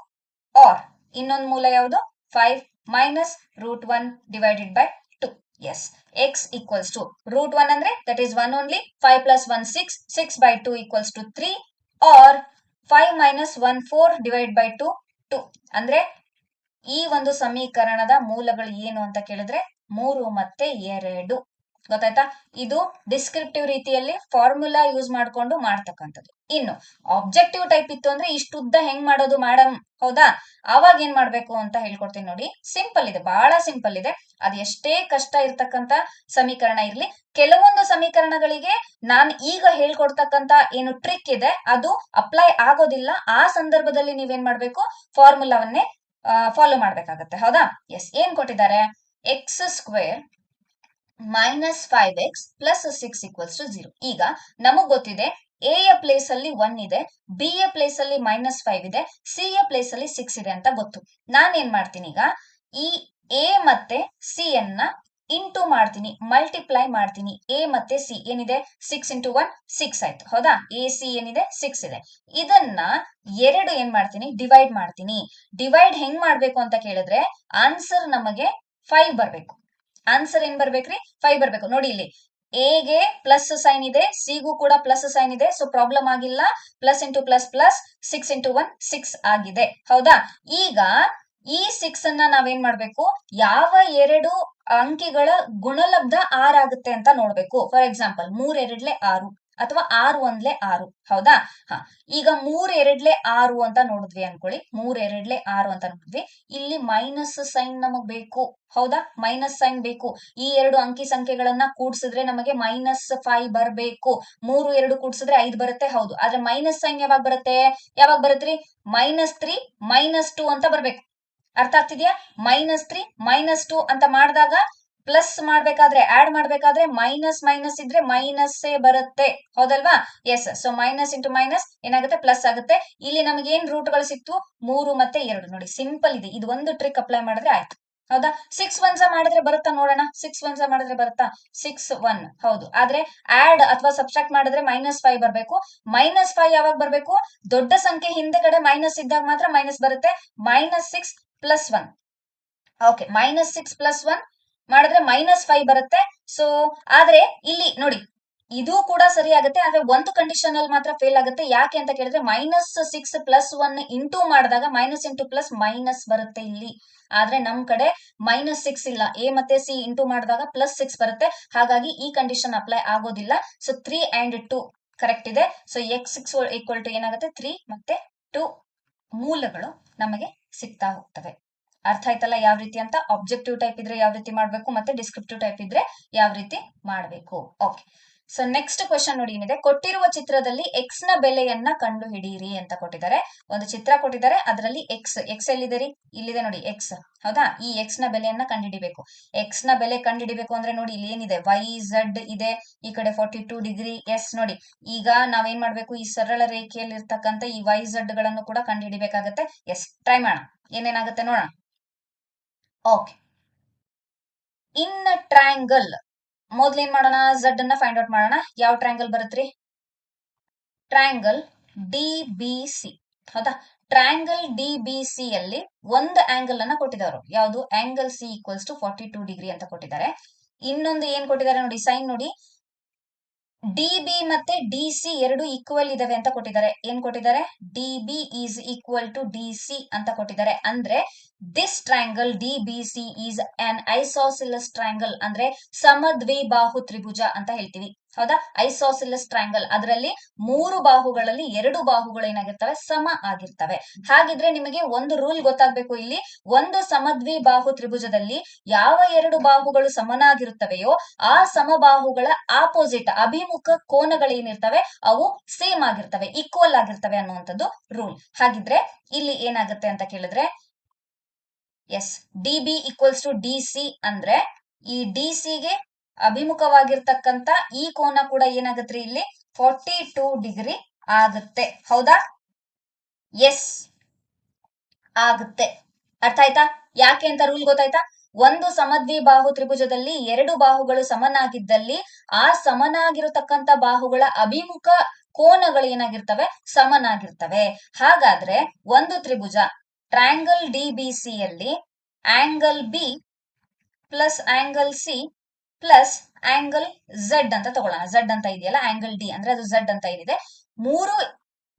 or ಇನ್ನೊಂದು ಮೂಲ ಯಾವುದು 5 minus √1 divided by 2. Yes, x equals to √1 ಅಂದ್ರೆ that is 1 only. 5 plus 1 6, 6 by 2 equals to 3, or 5 minus 1 4 divided by 2 2. ಅಂದ್ರೆ ಈ ಒಂದು ಸಮೀಕರಣದ ಮೂಲಗಳು ಏನು ಅಂತ ಕೇಳಿದ್ರೆ 3 ಮತ್ತೆ 2. ಗೊತ್ತಾಯ್ತಾ? ಇದು ಡಿಸ್ಕ್ರಿಪ್ಟಿವ್ ರೀತಿಯಲ್ಲಿ ಫಾರ್ಮುಲಾ ಯೂಸ್ ಮಾಡ್ಕೊಂಡು ಮಾಡ್ತಕ್ಕಂಥದ್ದು. ಇನ್ನು ಆಬ್ಜೆಕ್ಟಿವ್ ಟೈಪ್ ಇತ್ತು ಅಂದ್ರೆ ಇಷ್ಟು ಉದ್ದ ಹೆಂಗ್ ಮಾಡೋದು ಮೇಡಮ್? ಹೌದಾ? ಅವಾಗ ಏನ್ ಮಾಡ್ಬೇಕು ಅಂತ ಹೇಳ್ಕೊಡ್ತೀನಿ ನೋಡಿ. ಸಿಂಪಲ್ ಇದೆ, ಬಹಳ ಸಿಂಪಲ್ ಇದೆ. ಅದು ಎಷ್ಟೇ ಕಷ್ಟ ಇರ್ತಕ್ಕಂತ ಸಮೀಕರಣ ಇರ್ಲಿ, ಕೆಲವೊಂದು ಸಮೀಕರಣಗಳಿಗೆ ನಾನು ಈಗ ಹೇಳ್ಕೊಡ್ತಕ್ಕಂತ ಏನು ಟ್ರಿಕ್ ಇದೆ ಅದು ಅಪ್ಲೈ ಆಗೋದಿಲ್ಲ. ಆ ಸಂದರ್ಭದಲ್ಲಿ ನೀವೇನ್ ಮಾಡ್ಬೇಕು ಫಾರ್ಮುಲಾವನ್ನೇ ಫಾಲೋ ಮಾಡ್ಬೇಕಾಗತ್ತೆ. ಹೌದಾ? ಎಸ್, ಏನ್ ಕೊಟ್ಟಿದ್ದಾರೆ? X square -5x plus 6 equals to 0. ಈಗ ನಮಗ್ ಗೊತ್ತಿದೆ ಎ ಯ ಪ್ಲೇಸ್ ಅಲ್ಲಿ 1 ಇದೆ, ಬಿ ಯ ಪ್ಲೇಸ್ ಅಲ್ಲಿ -5 ಇದೆ, ಸಿ ಯ ಪ್ಲೇಸ್ ಅಲ್ಲಿ 6 ಇದೆ ಅಂತ ಗೊತ್ತು. ನಾನೇನ್ ಮಾಡ್ತೀನಿ ಈಗ ಈ ಎ ಮತ್ತೆ ಸಿ ಅನ್ನ ಇಂಟು ಮಾಡ್ತೀನಿ, ಮಲ್ಟಿಪ್ಲೈ ಮಾಡ್ತೀನಿ. ಎ ಮತ್ತೆ ಸಿ ಏನಿದೆ 6 ಇಂಟು 1 6 ಆಯ್ತು. ಹೌದಾ? ಎ ಸಿ ಏನಿದೆ 6 ಇದೆ. ಇದನ್ನ 2 ಏನ್ ಮಾಡ್ತೀನಿ ಡಿವೈಡ್ ಮಾಡ್ತೀನಿ. ಡಿವೈಡ್ ಹೆಂಗ್ ಮಾಡ್ಬೇಕು ಅಂತ ಕೇಳಿದ್ರೆ ಆನ್ಸರ್ ನಮಗೆ 5 ಬರ್ಬೇಕು. ಆನ್ಸರ್ ಏನ್ ಬರ್ಬೇಕ್ರಿ 5 ಬರ್ಬೇಕು. ನೋಡಿ ಇಲ್ಲಿ ಎಗೆ ಪ್ಲಸ್ ಸೈನ್ ಇದೆ, ಸಿಗೂ ಕೂಡ ಪ್ಲಸ್ ಸೈನ್ ಇದೆ, ಸೊ ಪ್ರಾಬ್ಲಮ್ ಆಗಿಲ್ಲ. Plus into plus plus 6 into 1 6 ಆಗಿದೆ. ಹೌದಾ? ಈಗ ಈ 6 ಅನ್ನ ನಾವೇನ್ ಮಾಡ್ಬೇಕು ಯಾವ 2 ಅಂಕಿಗಳ ಗುಣಲಬ್ಧ 6 ಆಗುತ್ತೆ ಅಂತ ನೋಡ್ಬೇಕು. ಫಾರ್ ಎಕ್ಸಾಂಪಲ್ 3 2 6 ಅಥವಾ 6 1 6. ಹೌದಾ? ಈಗ 3 2 6 ಅಂತ ನೋಡಿದ್ವಿ ಅನ್ಕೊಳ್ಳಿ. 3 2 6 ಅಂತ ನೋಡಿದ್ವಿ. ಇಲ್ಲಿ ಮೈನಸ್ ಸೈನ್ ನಮಗ್ ಬೇಕು. ಹೌದಾ? ಮೈನಸ್ ಸೈನ್ ಬೇಕು. ಈ 2 ಅಂಕಿ ಸಂಖ್ಯೆಗಳನ್ನ ಕೂಡ್ಸಿದ್ರೆ ನಮಗೆ -5 ಬರ್ಬೇಕು. 3 2 ಕೂಡ್ಸಿದ್ರೆ 5 ಬರುತ್ತೆ. ಹೌದು. ಆದ್ರೆ ಮೈನಸ್ ಸೈನ್ ಯಾವಾಗ ಬರುತ್ತೆ? ಯಾವಾಗ ಬರುತ್ತ್ರಿ? -3 -2 ಅಂತ ಬರ್ಬೇಕು. ಅರ್ಥ ಆಗ್ತಿದ್ಯಾ? -3 -2 ಅಂತ ಮಾಡಿದಾಗ ಪ್ಲಸ್ ಮಾಡ್ಬೇಕಾದ್ರೆ ಆಡ್ ಮಾಡ್ಬೇಕಾದ್ರೆ ಮೈನಸ್ ಮೈನಸ್ ಇದ್ರೆ ಮೈನಸ್ಸೇ ಬರುತ್ತೆ. ಹೌದಲ್ವಾ? Yes. So minus into minus ಏನಾಗುತ್ತೆ ಪ್ಲಸ್ ಆಗುತ್ತೆ. ಇಲ್ಲಿ ನಮಗೆ ಏನ್ ರೂಟ್ ಗಳು ಸಿಕ್ತು 3 ಮತ್ತೆ 2. ನೋಡಿ ಸಿಂಪಲ್ ಇದೆ. ಇದು ಒಂದು ಟ್ರಿಕ್ ಅಪ್ಲೈ ಮಾಡಿದ್ರೆ ಆಯ್ತು. ಹೌದಾ? 6 1 ಮಾಡಿದ್ರೆ ಬರುತ್ತಾ ನೋಡೋಣ. 6 1 ಮಾಡಿದ್ರೆ ಬರುತ್ತಾ? 6 1 ಹೌದು. ಆದ್ರೆ ಆಡ್ ಅಥವಾ ಸಬ್ಸ್ಟ್ರಾಕ್ಟ್ ಮಾಡಿದ್ರೆ -5 ಬರ್ಬೇಕು. -5 ಯಾವಾಗ ಬರ್ಬೇಕು? ದೊಡ್ಡ ಸಂಖ್ಯೆ ಹಿಂದೆಗಡೆ ಮೈನಸ್ ಇದ್ದಾಗ ಮಾತ್ರ ಮೈನಸ್ ಬರುತ್ತೆ. -6 ಪ್ಲಸ್ 1. ಓಕೆ, -6 ಪ್ಲಸ್ 1 ಮಾಡಿದ್ರೆ -5 ಬರುತ್ತೆ. ಸೊ ಆದ್ರೆ ಇಲ್ಲಿ ನೋಡಿ ಇದು ಕೂಡ ಸರಿ ಆಗುತ್ತೆ. ಆದ್ರೆ ಒಂದು ಕಂಡೀಷನ್ ಅಲ್ಲಿ ಮಾತ್ರ ಫೇಲ್ ಆಗುತ್ತೆ. ಯಾಕೆ ಅಂತ ಕೇಳಿದ್ರೆ -6 ಪ್ಲಸ್ 1 ಇಂಟು ಮಾಡಿದಾಗ ಮೈನಸ್ ಇಂಟು ಪ್ಲಸ್ ಮೈನಸ್ ಬರುತ್ತೆ ಇಲ್ಲಿ. ಆದ್ರೆ ನಮ್ ಕಡೆ -6 ಇಲ್ಲ. ಎ ಮತ್ತೆ ಸಿ ಇಂಟು ಮಾಡಿದಾಗ +6 ಬರುತ್ತೆ. ಹಾಗಾಗಿ ಈ ಕಂಡೀಷನ್ ಅಪ್ಲೈ ಆಗೋದಿಲ್ಲ. ಸೊ 3 and 2 ಕರೆಕ್ಟ್ ಇದೆ. ಸೊ x ಈಕ್ವಲ್ ಟು ಏನಾಗುತ್ತೆ 3 ಮತ್ತೆ 2 ಮೂಲಗಳು ನಮಗೆ ಸಿಗ್ತಾ ಹೋಗ್ತವೆ. ಅರ್ಥ ಆಯ್ತಲ್ಲ ಯಾವ ರೀತಿ ಅಂತ? ಆಬ್ಜೆಕ್ಟಿವ್ ಟೈಪ್ ಇದ್ರೆ ಯಾವ ರೀತಿ ಮಾಡ್ಬೇಕು ಮತ್ತೆ ಡಿಸ್ಕ್ರಿಪ್ಟಿವ್ ಟೈಪ್ ಇದ್ರೆ ಯಾವ ರೀತಿ ಮಾಡ್ಬೇಕು. ಓಕೆ, ಸೊ ನೆಕ್ಸ್ಟ್ ಕ್ವೆಶನ್ ನೋಡಿ ಏನಿದೆ, ಕೊಟ್ಟಿರುವ ಚಿತ್ರದಲ್ಲಿ ಎಕ್ಸ್ ನ ಬೆಲೆಯನ್ನ ಕಂಡು ಹಿಡಿಯಿರಿ ಅಂತ ಕೊಟ್ಟಿದ್ದಾರೆ. ಒಂದು ಚಿತ್ರ ಕೊಟ್ಟಿದ್ದಾರೆ, ಅದರಲ್ಲಿ ಎಕ್ಸ್ ಎಲ್ಲಿದೆ ರೀ? ಇಲ್ಲಿದೆ ನೋಡಿ ಎಕ್ಸ್. ಹೌದಾ? ಈ ಎಕ್ಸ್ ನ ಬೆಲೆಯನ್ನ ಕಂಡುಹಿಡಿಬೇಕು. ಎಕ್ಸ್ ನ ಬೆಲೆ ಕಂಡುಹಿಡಿಬೇಕು ಅಂದ್ರೆ ನೋಡಿ ಇಲ್ಲಿ ಏನಿದೆ, YZ ಇದೆ, ಈ ಕಡೆ 42 ಡಿಗ್ರಿ. ಎಸ್ ನೋಡಿ, ಈಗ ನಾವೇನ್ ಮಾಡ್ಬೇಕು, ಈ ಸರಳ ರೇಖೆಯಲ್ಲಿ ಇರ್ತಕ್ಕಂಥ ಈ YZ ಗಳನ್ನು ಕೂಡ ಕಂಡುಹಿಡಿಬೇಕಾಗತ್ತೆ. ಎಸ್, ಟ್ರೈ ಮಾಡೋಣ, ಏನೇನಾಗುತ್ತೆ ನೋಡೋಣ. ಓಕೆ, ಇನ್ ಟ್ರಯಾಂಗಲ್ ಮೊದ್ಲು ಏನ್ ಮಾಡೋಣ, ಝಡ್ ಅನ್ನ ಫೈಂಡ್ ಔಟ್ ಮಾಡೋಣ. ಯಾವ ಟ್ರಯಾಂಗಲ್ ಬರುತ್ತ್ರಿ? Triangle DBC. ಹೌದಾ? ಟ್ರಯಾಂಗಲ್ DBC ಅಲ್ಲಿ ಒಂದು ಆಂಗಲ್ ಅನ್ನ ಕೊಟ್ಟಿದ್ದಾರೆ. ಯಾವುದು? Angle C equals to 42 degree ಅಂತ ಕೊಟ್ಟಿದ್ದಾರೆ. ಇನ್ನೊಂದು ಏನ್ ಕೊಟ್ಟಿದ್ದಾರೆ ನೋಡಿ, ಸೈನ್ ನೋಡಿ, DB ಮತ್ತೆ DC ಎರಡು ಈಕ್ವಲ್ ಇದಾವೆ ಅಂತ ಕೊಟ್ಟಿದ್ದಾರೆ. ಏನ್ ಕೊಟ್ಟಿದ್ದಾರೆ? DB is equal to DC ಅಂತ ಕೊಟ್ಟಿದ್ದಾರೆ. ಅಂದ್ರೆ this triangle DBC is an isosceles triangle, ಅಂದ್ರೆ ಸಮದ್ವಿಬಾಹು ತ್ರಿಭುಜ ಅಂತ ಹೇಳ್ತೀವಿ. ಹೌದಾ? ಐಸೋಸಿಲಸ್ ಟ್ರಯಾಂಗಲ್, ಅದರಲ್ಲಿ 3 ಬಾಹುಗಳಲ್ಲಿ 2 ಬಾಹುಗಳು ಏನಾಗಿರ್ತವೆ? ಸಮ ಆಗಿರ್ತವೆ. ಹಾಗಿದ್ರೆ ನಿಮಗೆ ಒಂದು ರೂಲ್ ಗೊತ್ತಾಗ್ಬೇಕು ಇಲ್ಲಿ. ಒಂದು ಸಮದ್ವಿಬಾಹು ತ್ರಿಭುಜದಲ್ಲಿ ಯಾವ 2 ಬಾಹುಗಳು ಸಮನಾಗಿರುತ್ತವೆಯೋ ಆ ಸಮಬಾಹುಗಳ ಆಪೋಸಿಟ್ ಅಭಿಮುಖ ಕೋನಗಳೇನಿರ್ತವೆ ಅವು ಸೇಮ್ ಆಗಿರ್ತವೆ, ಈಕ್ವಲ್ ಆಗಿರ್ತವೆ ಅನ್ನುವಂಥದ್ದು ರೂಲ್. ಹಾಗಿದ್ರೆ ಇಲ್ಲಿ ಏನಾಗುತ್ತೆ ಅಂತ ಕೇಳಿದ್ರೆ, yes, DB equals to DC ಅಂದ್ರೆ ಈ DC ಗೆ ಅಭಿಮುಖವಾಗಿರ್ತಕ್ಕಂತ ಈ ಕೋನ ಕೂಡ ಏನಾಗತ್ರಿ ಇಲ್ಲಿ 42 ಡಿಗ್ರಿ ಆಗುತ್ತೆ. ಹೌದಾ? ಎಸ್, ಆಗುತ್ತೆ. ಅರ್ಥ ಆಯ್ತಾ? ಯಾಕೆ ಅಂತ ರೂಲ್ ಗೊತ್ತಾಯ್ತಾ? ಒಂದು ಸಮದ್ವಿಬಾಹು ತ್ರಿಭುಜದಲ್ಲಿ 2 ಬಾಹುಗಳು ಸಮನಾಗಿದ್ದಲ್ಲಿ ಆ ಸಮನಾಗಿರತಕ್ಕಂತ ಬಾಹುಗಳ ಅಭಿಮುಖ ಕೋನಗಳು ಏನಾಗಿರ್ತವೆ? ಸಮನಾಗಿರ್ತವೆ. ಹಾಗಾದ್ರೆ ಒಂದು ತ್ರಿಭುಜ ಟ್ರಯಾಂಗಲ್ DBC ಯಲ್ಲಿ angle B plus angle C plus angle Z ಅಂತ ತಗೊಳ್ಳೋಣ. Z ಅಂತ ಇದೆಯಲ್ಲ, ಆಂಗಲ್ D ಅಂದ್ರೆ ಅದು Z ಅಂತ ಏನಿದೆ, ಮೂರು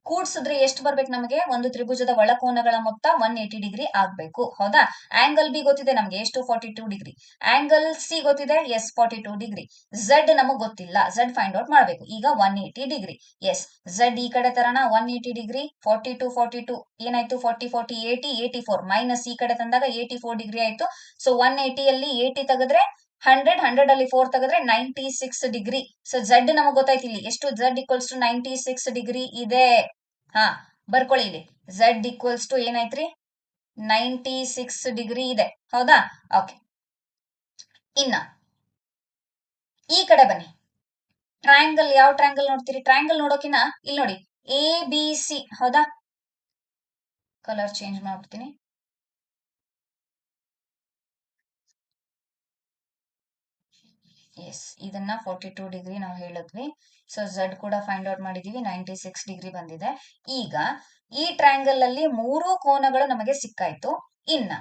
ಕೂಡ್ಸಿದ್ರೆ ಎಷ್ಟು ಬರ್ಬೇಕು ನಮಗೆ? ಒಂದು ತ್ರಿಭುಜದ ಒಳಕೋನಗಳ ಮೊತ್ತ 180 ಡಿಗ್ರಿ ಆಗ್ಬೇಕು. ಹೌದಾ? ಆಂಗಲ್ B ಗೊತ್ತಿದೆ ನಮಗೆ ಎಷ್ಟು? 42 ಡಿಗ್ರಿ. ಆಂಗಲ್ C ಗೊತ್ತಿದೆ, ಎಸ್, 42 ಡಿಗ್ರಿ. Z ನಮಗ್ ಗೊತ್ತಿಲ್ಲ, Z ಫೈಂಡ್ ಔಟ್ ಮಾಡ್ಬೇಕು. ಈಗ 180 ಡಿಗ್ರಿ. ಎಸ್, Z ಈ ಕಡೆ ತರೋಣ, 180 ಡಿಗ್ರಿ. 42 ಏನಾಯ್ತು? 40 40 80 84 ಮೈನಸ್ ಈ ಕಡೆ ತಂದಾಗ 84 ಡಿಗ್ರಿ ಆಯ್ತು. ಸೊ 180 ಅಲ್ಲಿ 80 ತೆಗೆದ್ರೆ 100 ಅಲ್ಲಿ 4 ತೆಗೆದ್ರೆ 96 ಡಿಗ್ರಿ. ಸೊ Z ನಮಗ್ ಗೊತ್ತಾಯ್ತು ಇಲ್ಲಿ ಎಷ್ಟು? Z ಈಕ್ವಲ್ಸ್ ಟು 96 ಡಿಗ್ರಿ ಇದೆ. ಹಾ, ಬರ್ಕೊಳ್ಳಿ ಇಲ್ಲಿ. Z ಈಕ್ವಲ್ಸ್ ಟು ಏನಾಯ್ತ್ರಿ? 96 ಡಿಗ್ರಿ ಇದೆ. ಹೌದಾ? ಓಕೆ, ಇನ್ನ ಈ ಕಡೆ ಬನ್ನಿ. ಟ್ರಯಾಂಗಲ್, ಯಾವ ಟ್ರಯಾಂಗಲ್ ನೋಡ್ತೀರಿ? ಟ್ರಯಾಂಗಲ್ ನೋಡೋಕಿನ ಇಲ್ಲಿ ನೋಡಿ, ABC. ಹೌದಾ? ಕಲರ್ ಚೇಂಜ್ ಮಾಡ್ಬಿಡ್ತೀನಿ. ಎಸ್, ಇದನ್ನ 42 ಡಿಗ್ರಿ ನಾವು ಹೇಳಿದ್ವಿ. ಸೊ Z ಕೂಡ ಫೈಂಡ್ ಔಟ್ ಮಾಡಿದೀವಿ, 96 ಡಿಗ್ರಿ ಬಂದಿದೆ. ಈಗ ಈ ಟ್ರಯಾಂಗಲ್ ಅಲ್ಲಿ 3 ಕೋನಗಳು ನಮಗೆ ಸಿಕ್ಕಾಯ್ತು. ಇನ್ನ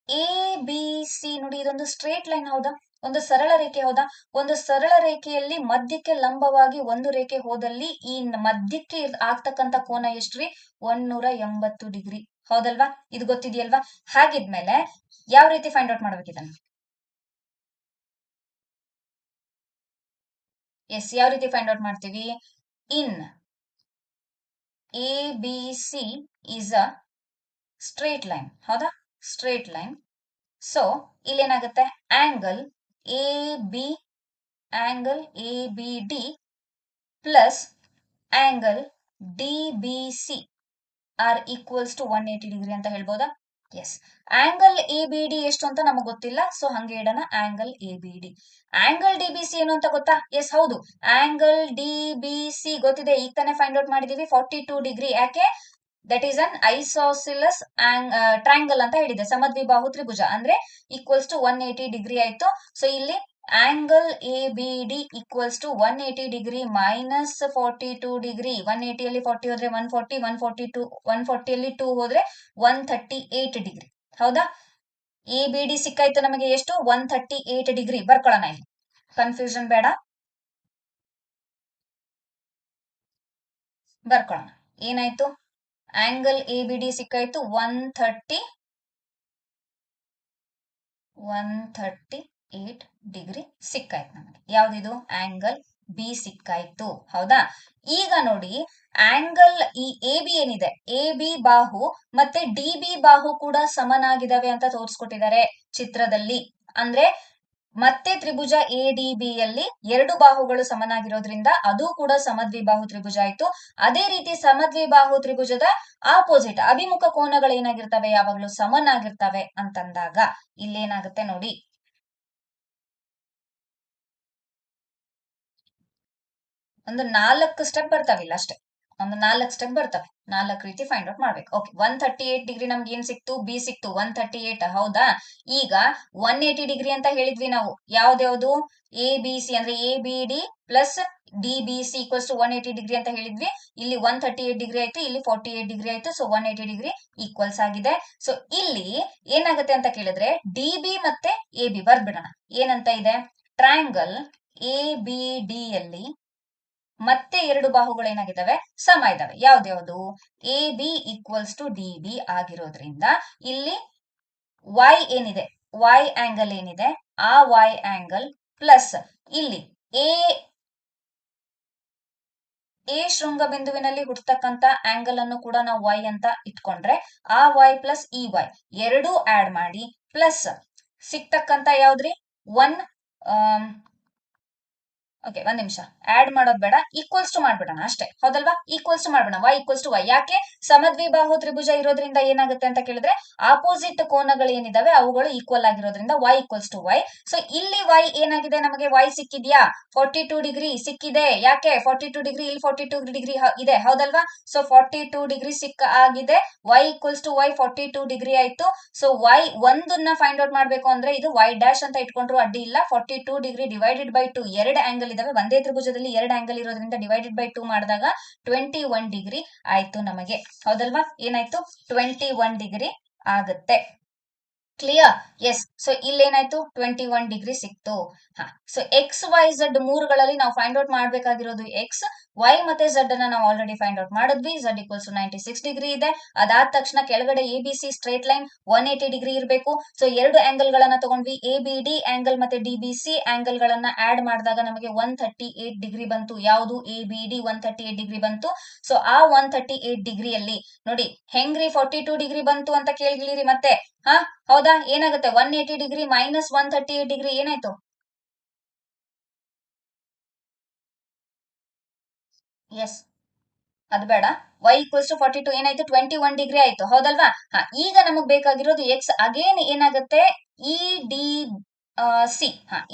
ABC ನೋಡಿ, ಇದೊಂದು ಸ್ಟ್ರೇಟ್ ಲೈನ್. ಹೌದಾ? ಒಂದು ಸರಳ ರೇಖೆ. ಹೌದಾ? ಒಂದು ಸರಳ ರೇಖೆಯಲ್ಲಿ ಮಧ್ಯಕ್ಕೆ ಲಂಬವಾಗಿ ಒಂದು ರೇಖೆ ಹೋದಲ್ಲಿ ಈ ಮಧ್ಯಕ್ಕೆ ಆಗ್ತಕ್ಕಂತ ಕೋನ ಎಷ್ಟ್ರಿ? 180 ಡಿಗ್ರಿ. ಹೌದಲ್ವಾ? ಇದು ಗೊತ್ತಿದೆಯಲ್ವಾ? ಹಾಗಿದ್ಮೇಲೆ ಯಾವ ರೀತಿ ಫೈಂಡ್ ಔಟ್ ಮಾಡ್ಬೇಕು ಇದನ್ನ? ಎಸ್, ಯಾವ ರೀತಿ ಫೈಂಡ್ ಔಟ್ ಮಾಡ್ತೀವಿ? In ABC is a straight line. ಹೌದಾ? Straight line. ಸೊ ಇಲ್ಲೇನಾಗುತ್ತೆ? Angle ABD plus angle DBC are equals to 180 degree ಅಂತ ಹೇಳ್ಬೋದಾ? ಎಸ್, ಆಂಗಲ್ ABD ಎಷ್ಟು ಅಂತ ನಮಗ್ ಗೊತ್ತಿಲ್ಲ, ಸೊ ಹಂಗೆ ಇಡೋಣ, ಆಂಗಲ್ ABD. ಆಂಗಲ್ DBC ಏನು ಅಂತ ಗೊತ್ತಾ? ಎಸ್, ಹೌದು, ಆಂಗಲ್ DBC ಗೊತ್ತಿದೆ. ಈಗ ತಾನೇ ಫೈಂಡ್ ಔಟ್ ಮಾಡಿದೀವಿ, 42 ಡಿಗ್ರಿ. ಯಾಕೆ? That is an isosceles triangle ಅಂತ ಹೇಳಿದೆ, ಸಮದ್ವಿಬಾಹು ತ್ರಿಭುಜ ಅಂದ್ರೆ ಈಕ್ವಲ್ಸ್ ಟು 180 ಡಿಗ್ರಿ ಆಯ್ತು. ಸೊ ಇಲ್ಲಿ angle ABD equals to 180 degree minus 42 degree. 180 ಅಲ್ಲಿ 40 ಹೋದ್ರೆ 140, 140 ಅಲ್ಲಿ 2 ಹೋದ್ರೆ 138 ಡಿಗ್ರಿ. ಹೌದಾ? ABD ಸಿಕ್ಕಾಯ್ತು ನಮಗೆ ಎಷ್ಟು? 138 ಡಿಗ್ರಿ. ಬರ್ಕೊಳ್ಳೋಣ, ಇಲ್ಲಿ ಕನ್ಫ್ಯೂಷನ್ ಬೇಡ, ಬರ್ಕೊಳ್ಳೋಣ. ಏನಾಯ್ತು? ಆಂಗಲ್ ABD ಸಿಕ್ಕಾಯ್ತು 138 ಡಿಗ್ರಿ ಸಿಕ್ಕಾಯ್ತು ನಮಗೆ. ಯಾವ್ದಿದು? ಆಂಗಲ್ B ಸಿಕ್ಕಾಯ್ತು. ಹೌದಾ? ಈಗ ನೋಡಿ, ಆಂಗಲ್ ಈ AB ಏನಿದೆ, AB ಬಾಹು ಮತ್ತೆ DB ಬಾಹು ಕೂಡ ಸಮನಾಗಿದ್ದಾವೆ ಅಂತ ತೋರಿಸ್ಕೊಟ್ಟಿದ್ದಾರೆ ಚಿತ್ರದಲ್ಲಿ. ಅಂದ್ರೆ ಮತ್ತೆ ತ್ರಿಭುಜ ADB ಯಲ್ಲಿ ಎರಡು ಬಾಹುಗಳು ಸಮನಾಗಿರೋದ್ರಿಂದ ಅದು ಕೂಡ ಸಮದ್ವಿಬಾಹು ತ್ರಿಭುಜ ಆಯ್ತು. ಅದೇ ರೀತಿ ಸಮದ್ವಿಬಾಹು ತ್ರಿಭುಜದ ಆಪೋಸಿಟ್ ಅಭಿಮುಖ ಕೋನಗಳು ಏನಾಗಿರ್ತವೆ, ಯಾವಾಗ್ಲೂ ಸಮನಾಗಿರ್ತವೆ ಅಂತಂದಾಗ ಇಲ್ಲೇನಾಗುತ್ತೆ ನೋಡಿ, ಒಂದು 4 ಸ್ಟೆಪ್ ಬರ್ತಾವಿಲ್ಲ ಅಷ್ಟೇ, ಒಂದು 4 ಸ್ಟೆಪ್ ಬರ್ತವೆ, 4 ರೀತಿ ಫೈಂಡ್ ಔಟ್ ಮಾಡ್ಬೇಕು. ಓಕೆ, 138 ಡಿಗ್ರಿ ನಮ್ಗೆ ಏನ್ ಸಿಕ್ತು, ಬಿ ಸಿಕ್ತು 138, ಹೌದಾ. ಈಗ 180 ಡಿಗ್ರಿ ಅಂತ ಹೇಳಿದ್ವಿ ನಾವು, ಯಾವ್ದ್ಯಾವ್ದು, ABC ಅಂದ್ರೆ ABD plus DBC equals to 180 degree ಅಂತ ಹೇಳಿದ್ವಿ. ಇಲ್ಲಿ 138 ಡಿಗ್ರಿ ಆಯ್ತು, ಇಲ್ಲಿ 48 ಡಿಗ್ರಿ ಆಯ್ತು, ಸೊ 180 ಡಿಗ್ರಿ ಈಕ್ವಲ್ಸ್ ಆಗಿದೆ. ಸೊ ಇಲ್ಲಿ ಏನಾಗುತ್ತೆ ಅಂತ ಕೇಳಿದ್ರೆ DB ಮತ್ತೆ AB ಬರ್ದ್ಬಿಡೋಣ. ಏನಂತ ಇದೆ, ಟ್ರಯಾಂಗಲ್ ABD ಯಲ್ಲಿ ಮತ್ತೆ ಎರಡು ಬಾಹುಗಳು ಏನಾಗಿದ್ದಾವೆ, ಸಮ ಇದ್ದಾವೆ. ಯಾವ್ದ್ಯಾವ್ದು, AB ಈಕ್ವಲ್ಸ್ ಟು DB ಆಗಿರೋದ್ರಿಂದ ಇಲ್ಲಿ Y ಏನಿದೆ, Y ಆಂಗಲ್ ಏನಿದೆ, ಆ Y ಆಂಗಲ್ ಪ್ಲಸ್ ಇಲ್ಲಿ ಎ ಶೃಂಗ ಬಿಂದುವಿನಲ್ಲಿ ಹುಟ್ಟತಕ್ಕಂತ ಆಂಗಲ್ ಅನ್ನು ಕೂಡ ನಾವು Y ಅಂತ ಇಟ್ಕೊಂಡ್ರೆ ಆ Y ಪ್ಲಸ್ ಈ Y ಎರಡೂ ಆಡ್ ಮಾಡಿ ಪ್ಲಸ್ ಸಿಗ್ತಕ್ಕಂತ ಯಾವ್ದ್ರಿ 1 ಓಕೆ, ಒಂದ್ ನಿಮಿಷ, ಆಡ್ ಮಾಡೋದ್ ಬೇಡ, ಈಕ್ವಲ್ಸ್ ಟು ಮಾಡ್ಬಿಡೋಣ ಅಷ್ಟೇ, ಹೌದಲ್ವಾ. ಈಕ್ವಲ್ಸ್ ಟು ಮಾಡ್ಬಿಡೋಣ, Y ಈಕ್ವಲ್ಸ್ ಟು Y. ಯಾಕೆ, ಸಮದ್ವಿಬಾಹು ತ್ರಿಭುಜ ಇರೋದ್ರಿಂದ ಏನಾಗುತ್ತೆ ಅಂತ ಕೇಳಿದ್ರೆ ಆಪೋಸಿಟ್ ಕೋನಗಳು ಏನಿದಾವೆ ಅವುಗಳು ಈಕ್ವಲ್ ಆಗಿರೋದ್ರಿಂದ Y equals to Y. So ಇಲ್ಲಿ Y ಏನಾಗಿದೆ, ನಮಗೆ Y ಸಿಕ್ಕಿದ್ಯಾ, 42 ಡಿಗ್ರಿ ಸಿಕ್ಕಿದೆ. ಯಾಕೆ 42 ಡಿಗ್ರಿ, ಇಲ್ಲಿ 42 ಡಿಗ್ರಿ ಇದೆ, ಹೌದಲ್ವಾ. ಸೊ 42 ಡಿಗ್ರಿ ಸಿಕ್ಕ ಆಗಿದೆ, Y equals to Y 42 degree ಆಯ್ತು. ಸೊ Y ಒಂದನ್ನ ಫೈಂಡ್ ಔಟ್ ಮಾಡ್ಬೇಕು ಅಂದ್ರೆ ಇದು Y ಡ್ಯಾಶ್ ಅಂತ ಇಟ್ಕೊಂಡ್ರು ಅಡ್ಡಿ ಇಲ್ಲ. 42 ಡಿಗ್ರಿ ಡಿವೈಡೆಡ್ ಬೈ 2, ಎರಡು ಆಂಗಲ್ ಇದಾವೆ, ಒಂದೇ ತ್ರಿಭುಜದಲ್ಲಿ ಎರಡು ಆಂಗಲ್ ಇರೋದ್ರಿಂದ ಡಿವೈಡೆಡ್ ಬೈ 2 ಮಾಡಿದಾಗ 21 ಡಿಗ್ರಿ ಆಯ್ತು ನಮಗೆ, ಹೌದಲ್ವಾ. ಏನಾಯ್ತು, 21 ಡಿಗ್ರಿ ಆಗುತ್ತೆ. Clear, yes. ಸೊ ಇಲ್ಲೇನಾಯ್ತು, 21 ಡಿಗ್ರಿ ಸಿಕ್ತು. ಸೊ XYZ ಮೂರುಗಳಲ್ಲಿ ನಾವು ಫೈಂಡ್ ಔಟ್ ಮಾಡ್ಬೇಕಾಗಿರೋದು ಎಕ್ಸ್, Y ಮತ್ತೆ Z ಅನ್ನ ನಾವು ಆಲ್ರೆಡಿ ಫೈಂಡ್ ಔಟ್ ಮಾಡಿದ್ವಿ. Z ಈಕ್ವಲ್ಸ್ ಟು 96 ಡಿಗ್ರಿ ಇದೆ. ಅದಾದ ತಕ್ಷಣ ಕೆಳಗಡೆ ABC ಸ್ಟ್ರೇಟ್ ಲೈನ್ 180 ಡಿಗ್ರಿ ಇರಬೇಕು. ಸೊ ಎರಡು ಆಂಗಲ್ ಗಳನ್ನ ತಗೊಂಡ್ವಿ, ABD ಆಂಗಲ್ ಮತ್ತೆ DBC ಆಂಗಲ್ ಗಳನ್ನ ಆಡ್ ಮಾಡಿದಾಗ ನಮಗೆ 138 ಡಿಗ್ರಿ ಬಂತು. ಯಾವುದು, ABD 138 ಡಿಗ್ರಿ ಬಂತು. ಸೊ ಆ 138 ಡಿಗ್ರಿಯಲ್ಲಿ ನೋಡಿ ಹೆಂಗ್ರಿ 42 ಡಿಗ್ರಿ ಬಂತು ಅಂತ ಕೇಳಿರಿ ಮತ್ತೆ, ಹೌದಾ. ಏನಾಗುತ್ತೆ, 180 ಡಿಗ್ರಿ ಮೈನಸ್ 138 ಡಿಗ್ರಿ ಏನಾಯ್ತು, ಎಸ್ ಅದು ಬೇಡ. Y ಈಕ್ವಲ್ಸ್ ಟು 42 ಏನಾಯ್ತು, 21 ಡಿಗ್ರಿ ಆಯ್ತು, ಹೌದಲ್ವಾ. ಈಗ ನಮಗ್ ಬೇಕಾಗಿರೋದು X. ಅಗೇನ್ ಏನಾಗುತ್ತೆ, EDC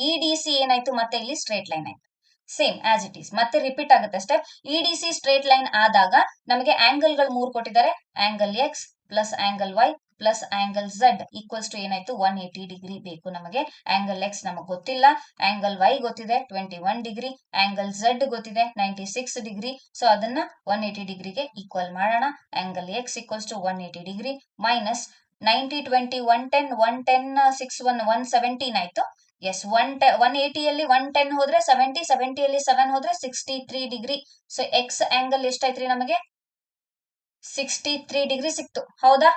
EDC ಏನಾಯ್ತು, ಮತ್ತೆ ಇಲ್ಲಿ ಸ್ಟ್ರೇಟ್ ಲೈನ್ ಆಯ್ತು, ಸೇಮ್ ಆಸ್ ಇಟ್ ಈಸ್, ಮತ್ತೆ ರಿಪೀಟ್ ಆಗುತ್ತೆ ಸ್ಟೆಪ್. EDC ಸ್ಟ್ರೇಟ್ ಲೈನ್ ಆದಾಗ ನಮಗೆ ಆಂಗಲ್ ಗಳು 3 ಕೊಟ್ಟಿದ್ದಾರೆ, angle X plus angle Y plus angle Z equals to ಏನಾಯ್ತು, 180 ಡಿಗ್ರಿ ಬೇಕು ನಮಗೆ. ಆಂಗಲ್ X ನಮಗ್ ಗೊತ್ತಿಲ್ಲ, ಆಂಗಲ್ Y ಗೊತ್ತಿದೆ 21 ಡಿಗ್ರಿ, ಆಂಗಲ್ Z ಗೊತ್ತಿದೆ 96 ಡಿಗ್ರಿ. ಸೊ ಅದನ್ನ 180 ಡಿಗ್ರಿಗೆ ಈಕ್ವಲ್ ಮಾಡೋಣ. Angle X equals to 180 degree minus 90 20 110 110 6 1 117 ಆಯ್ತು. ಎಸ್, 180 ಯಲ್ಲಿ 110 ಹೋದ್ರೆ 70, 70 ಯಲ್ಲಿ 7 ಹೋದ್ರೆ 63 ಡಿಗ್ರಿ. ಸೊ ಎಕ್ಸ್ ಆಂಗಲ್ ಎಷ್ಟಾಯ್ತ್ರಿ ನಮಗೆ, 63 ಡಿಗ್ರಿ ಸಿಕ್ತು, ಹೌದಾ.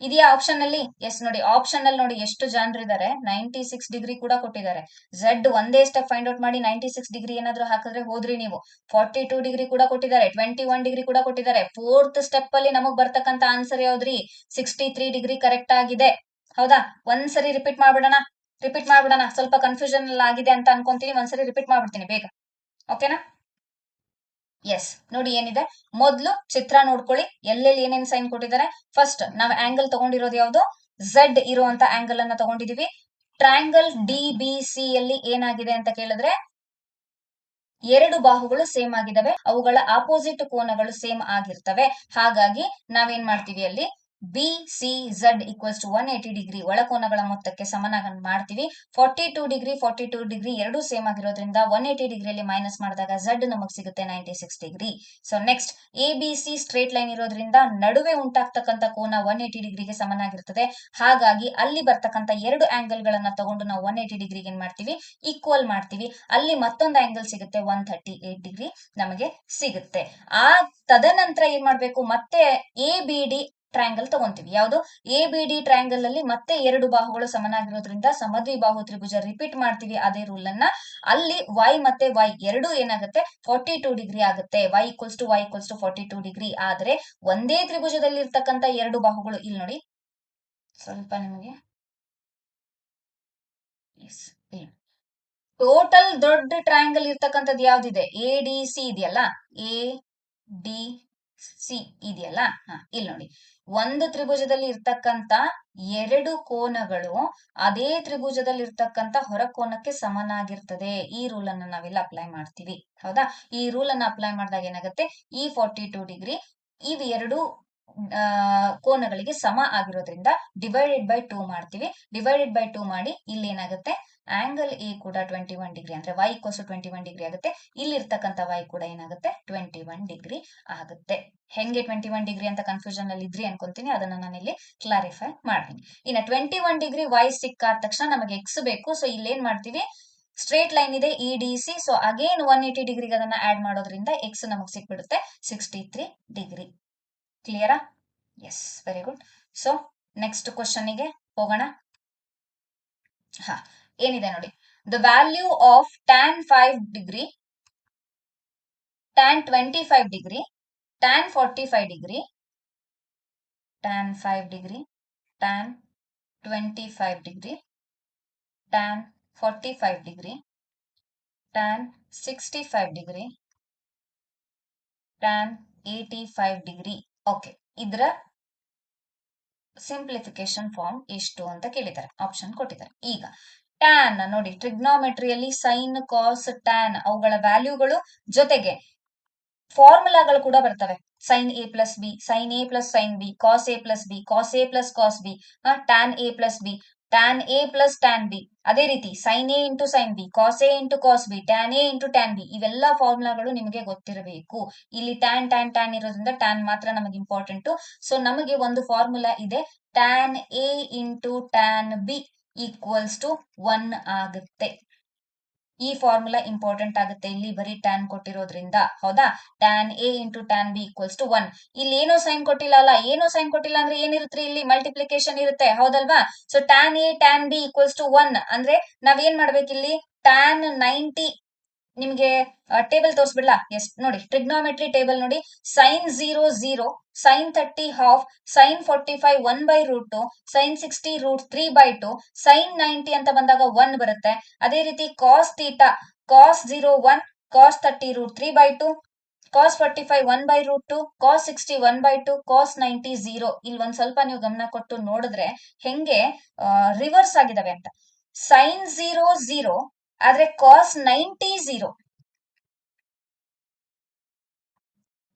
ಇದೆಯಾ ಆಪ್ಷನ್ ಅಲ್ಲಿ, ಎಸ್ ನೋಡಿ ಆಪ್ಷನ್ ಅಲ್ಲಿ ನೋಡಿ ಎಷ್ಟು ಜನರಿದ್ದಾರೆ, 96 ಡಿಗ್ರಿ ಕೂಡ ಕೊಟ್ಟಿದ್ದಾರೆ. Z ಒಂದೇ ಸ್ಟೆಪ್ ಫೈಂಡ್ ಔಟ್ ಮಾಡಿ 96 ಡಿಗ್ರಿ ಏನಾದ್ರು ಹಾಕಿದ್ರೆ ಹೋದ್ರಿ ನೀವು. 42 ಡಿಗ್ರಿ ಕೂಡ ಕೊಟ್ಟಿದ್ದಾರೆ, 21 ಡಿಗ್ರಿ ಕೂಡ ಕೊಟ್ಟಿದ್ದಾರೆ. 4th ಸ್ಟೆಪ್ ಅಲ್ಲಿ ನಮಗ್ ಬರ್ತಕ್ಕಂತ ಆನ್ಸರ್ ಯಾವ್ದ್ರಿ, 63 ಡಿಗ್ರಿ ಕರೆಕ್ಟ್ ಆಗಿದೆ, ಹೌದಾ. ಒಂದ್ಸರಿ ರಿಪೀಟ್ ಮಾಡ್ಬಿಡೋಣ, ಸ್ವಲ್ಪ ಕನ್ಫ್ಯೂಷನ್ ಆಗಿದೆ ಅಂತ ಅನ್ಕೊಂತೀನಿ. ಒಂದ್ಸರಿ ರಿಪೀಟ್ ಮಾಡ್ಬಿಡ್ತೀನಿ ಬೇಗ, ಓಕೆನಾ. ಎಸ್, ನೋಡಿ ಏನಿದೆ, ಮೊದ್ಲು ಚಿತ್ರ ನೋಡ್ಕೊಳ್ಳಿ, ಎಲ್ಲೆಲ್ಲಿ ಏನೇನ್ ಸೈನ್ ಕೊಟ್ಟಿದ್ದಾರೆ. ಫಸ್ಟ್ ನಾವ್ ಆಂಗಲ್ ತಗೊಂಡಿರೋದು ಯಾವ್ದು, Z ಇರುವಂತ ಆಂಗಲ್ ಅನ್ನ ತಗೊಂಡಿದೀವಿ. ಟ್ರಯಾಂಗಲ್ DBC ಯಲ್ಲಿ ಏನಾಗಿದೆ ಅಂತ ಕೇಳಿದ್ರೆ ಎರಡು ಬಾಹುಗಳು ಸೇಮ್ ಆಗಿದಾವೆ, ಅವುಗಳ ಆಪೋಸಿಟ್ ಕೋನಗಳು ಸೇಮ್ ಆಗಿರ್ತವೆ. ಹಾಗಾಗಿ ನಾವೇನ್ ಮಾಡ್ತೀವಿ ಅಲ್ಲಿ BCZ ಈಕ್ವಲ್ಸ್ ಟು 180 ಡಿಗ್ರಿ ಒಳಕೋನಗಳ ಮೊತ್ತಕ್ಕೆ ಸಮನಾಗಿ ಮಾಡ್ತೀವಿ. 42 ಡಿಗ್ರಿ ಎರಡು ಸೇಮ್ ಆಗಿರೋದ್ರಿಂದ 180 ಡಿಗ್ರಿಯಲ್ಲಿ ಮೈನಸ್ ಮಾಡಿದಾಗ Z ನಮಗ್ ಸಿಗುತ್ತೆ 96 degree. So next ABC straight line ಇರೋದ್ರಿಂದ ನಡುವೆ ಉಂಟಾಗ್ತಕ್ಕಂಥ ಕೋನ 180 ಡಿಗ್ರಿಗೆ ಸಮನಾಗಿರ್ತದೆ. ಹಾಗಾಗಿ ಅಲ್ಲಿ ಬರ್ತಕ್ಕಂಥ ಎರಡು ಆಂಗಲ್ ಗಳನ್ನ ತಗೊಂಡು ನಾವು 180 ಡಿಗ್ರಿಗೆ ಏನ್ ಮಾಡ್ತೀವಿ, ಈಕ್ವಲ್ ಮಾಡ್ತೀವಿ. ಅಲ್ಲಿ ಮತ್ತೊಂದು ಆಂಗಲ್ ಸಿಗುತ್ತೆ, 138 ಡಿಗ್ರಿ ನಮಗೆ ಸಿಗುತ್ತೆ. ಆ ತದನಂತರ ಏನ್ ಮಾಡ್ಬೇಕು, ಮತ್ತೆ ABD ಟ್ರಯಾಂಗಲ್ ತಗೊಂತೀವಿ. ಯಾವುದು, ABD ಟ್ರಯಾಂಗಲ್ ಅಲ್ಲಿ ಮತ್ತೆ ಎರಡು ಬಾಹುಗಳು ಸಮನಾಗಿರೋದ್ರಿಂದ ಸಮದ್ವಿಬಾಹು ತ್ರಿಭುಜ ರಿಪೀಟ್ ಮಾಡ್ತೀವಿ ಅದೇ ರೂಲ್ ಅನ್ನ. ಅಲ್ಲಿ Y ಮತ್ತೆ Y ಎರಡು ಏನಾಗುತ್ತೆ, 42 ಡಿಗ್ರಿ ಆಗುತ್ತೆ. Y equals to 42 degree. ಆದ್ರೆ ಒಂದೇ ತ್ರಿಭುಜದಲ್ಲಿ ಇರ್ತಕ್ಕಂಥ ಎರಡು ಬಾಹುಗಳು, ಇಲ್ಲಿ ನೋಡಿ ಸ್ವಲ್ಪ ನಿಮಗೆ ಟೋಟಲ್ ದೊಡ್ಡ ಟ್ರಯಾಂಗಲ್ ಇರ್ತಕ್ಕಂಥದ್ದು ಯಾವ್ದಿದೆ? ಎ ಡಿ ಸಿ ಇದೆಯಲ್ಲ, ಎ ಡಿ ಸಿ ಇದೆಯಲ್ಲ, ಇಲ್ಲಿ ನೋಡಿ, ಒಂದು ತ್ರಿಭುಜದಲ್ಲಿ ಇರ್ತಕ್ಕಂತ ಎರಡು ಕೋನಗಳು ಅದೇ ತ್ರಿಭುಜದಲ್ಲಿ ಇರ್ತಕ್ಕಂತ ಹೊರಕೋನಕ್ಕೆ ಸಮನಾಗಿರ್ತದೆ. ಈ ರೂಲ್ ಅನ್ನ ನಾವಿಲ್ಲಿ ಅಪ್ಲೈ ಮಾಡ್ತೀವಿ. ಹೌದಾ? ಈ ರೂಲ್ ಅನ್ನ ಅಪ್ಲೈ ಮಾಡಿದಾಗ ಏನಾಗುತ್ತೆ, ಈ 42 ಡಿಗ್ರಿ ಇವು ಎರಡು ಕೋನಗಳಿಗೆ ಸಮ ಆಗಿರೋದ್ರಿಂದ ಡಿವೈಡೆಡ್ ಬೈ 2 ಮಾಡ್ತೀವಿ. ಡಿವೈಡೆಡ್ ಬೈ 2 ಮಾಡಿ ಇಲ್ಲಿ ಏನಾಗುತ್ತೆ, ಆಂಗಲ್ ಎ ಕೂಡ 21 ಡಿಗ್ರಿ ಅಂದ್ರೆ y = 21 ಡಿಗ್ರಿ ಆಗುತ್ತೆ. ಇಲ್ಲಿರ್ತಕ್ಕಂಥ y ಕೂಡ ಏನಾಗುತ್ತೆ, 21 ಡಿಗ್ರಿ ಆಗುತ್ತೆ. ಹೆಂಗೆ 21 ಡಿಗ್ರಿ ಅಂತ ಕನ್ಫ್ಯೂಷನ್ ಅಲ್ಲಿ ಇದ್ರಿ ಅನ್ಕೊಂತೀನಿ, ಅದನ್ನ ನಾನು ಇಲ್ಲಿ ಕ್ಲಾರಿಫೈ ಮಾಡ್ತೀನಿ. ಇನ್ನ 21 ಡಿಗ್ರಿ y ಸಿಕ್ಕಾದ ತಕ್ಷಣ ನಮಗೆ x ಬೇಕು. ಸೊ ಇಲ್ಲಿ ಏನ್ ಮಾಡ್ತೀವಿ, ಸ್ಟ್ರೇಟ್ ಲೈನ್ ಇದೆ E D C. So again 180 ಡಿಗ್ರಿಗೆ ಅದನ್ನ ಆಡ್ ಮಾಡೋದ್ರಿಂದ x ನಮಗೆ ಸಿಕ್ಬಿಡುತ್ತೆ 63 ಡಿಗ್ರಿ. ಕ್ಲಿಯರಾ? Yes, very good. So next question ಗೆ ಹೋಗೋಣ. ಏನಿದೆ ನೋಡಿ, the value of tan 5 degree, tan 25 degree, tan 45 degree, tan 5 degree, tan 25 degree, tan 45 degree, tan 65 degree, tan 85 degree. Okay, ಇದರ ಸಿಂಪ್ಲಿಫಿಕೇಶನ್ ಫಾರ್ಮ್ ಎಷ್ಟು ಅಂತ ಕೇಳಿದ್ದಾರೆ, ಆಪ್ಷನ್ ಕೊಟ್ಟಿದ್ದಾರೆ. ಈಗ ಟ್ಯಾನ್ ನೋಡಿ, ಟ್ರಿಗ್ನೋಮೆಟ್ರಿಯಲ್ಲಿ ಸೈನ್, ಕಾಸ್, ಟ್ಯಾನ್ ಅವುಗಳ ವ್ಯಾಲ್ಯೂಗಳು ಜೊತೆಗೆ ಫಾರ್ಮುಲಾಗಳು ಕೂಡ ಬರ್ತವೆ. Sine A plus B, sine A plus sine B, cos A plus B, cos A plus cos B, tan A plus B, tan A plus tan B. ಅದೇ ರೀತಿ sine A into sine B, cos A into cos B, tan A into tan B. ಇವೆಲ್ಲ ಫಾರ್ಮುಲಾಗಳು ನಿಮಗೆ ಗೊತ್ತಿರಬೇಕು. ಇಲ್ಲಿ tan tan tan ಇರೋದ್ರಿಂದ tan ಮಾತ್ರ ನಮಗೆ ಇಂಪಾರ್ಟೆಂಟ್. ಸೊ ನಮಗೆ ಒಂದು ಫಾರ್ಮುಲಾ ಇದೆ, tan A into tan B equals to 1 ಆಗುತ್ತೆ. ಈ ಫಾರ್ಮುಲಾ ಇಂಪಾರ್ಟೆಂಟ್ ಆಗುತ್ತೆ ಇಲ್ಲಿ ಬರೀ ಟ್ಯಾನ್ ಕೊಟ್ಟಿರೋದ್ರಿಂದ. ಹೌದಾ? Tan A into tan B equals to 1. ಇಲ್ಲಿ ಏನೋ ಸೈನ್ ಕೊಟ್ಟಿಲ್ಲ ಅಲ್ಲ, ಏನೋ ಸೈನ್ ಕೊಟ್ಟಿಲ್ಲ ಅಂದ್ರೆ ಏನಿರುತ್ತೆ, ಇಲ್ಲಿ ಮಲ್ಟಿಪ್ಲಿಕೇಶನ್ ಇರುತ್ತೆ. ಹೌದಲ್ವಾ? So tan A tan B equals to 1 ಅಂದ್ರೆ ನಾವೇನ್ ಮಾಡ್ಬೇಕು, ಇಲ್ಲಿ ಟ್ಯಾನ್ 90 ನಿಮ್ಗೆ ಟೇಬಲ್ ತೋರಿಸ್ಬಿಡ್ಲಾ? ಎಸ್, ನೋಡಿ, ಟ್ರಿಗ್ನೋಮೆಟ್ರಿ ಟೇಬಲ್ ನೋಡಿ, sine 0 0, sine 30 half, sine 45 1/√2, sine 60 √3/2, sine 90 ಅಂತ ಬಂದಾಗ 1 ಬರುತ್ತೆ. ಅದೇ ರೀತಿ ಕಾಸ್ ಥೀಟಾ, ಕಾಸ್ 0 1, ಕಾಸ್ 30 √3/2, ಕಾಸ್ 45 1/√2, ಕಾಸ್ 60 1/2, ಕಾಸ್ 90 0. ಇಲ್ಲಿ ಒಂದ್ ಸ್ವಲ್ಪ ನೀವು ಗಮನ ಕೊಟ್ಟು ನೋಡಿದ್ರೆ ಹೆಂಗೆ ರಿವರ್ಸ್ ಆಗಿದಾವೆ ಅಂತ. ಸೈನ್ 0 0 ಆದ್ರೆ ಕಾಸ್ 90 0.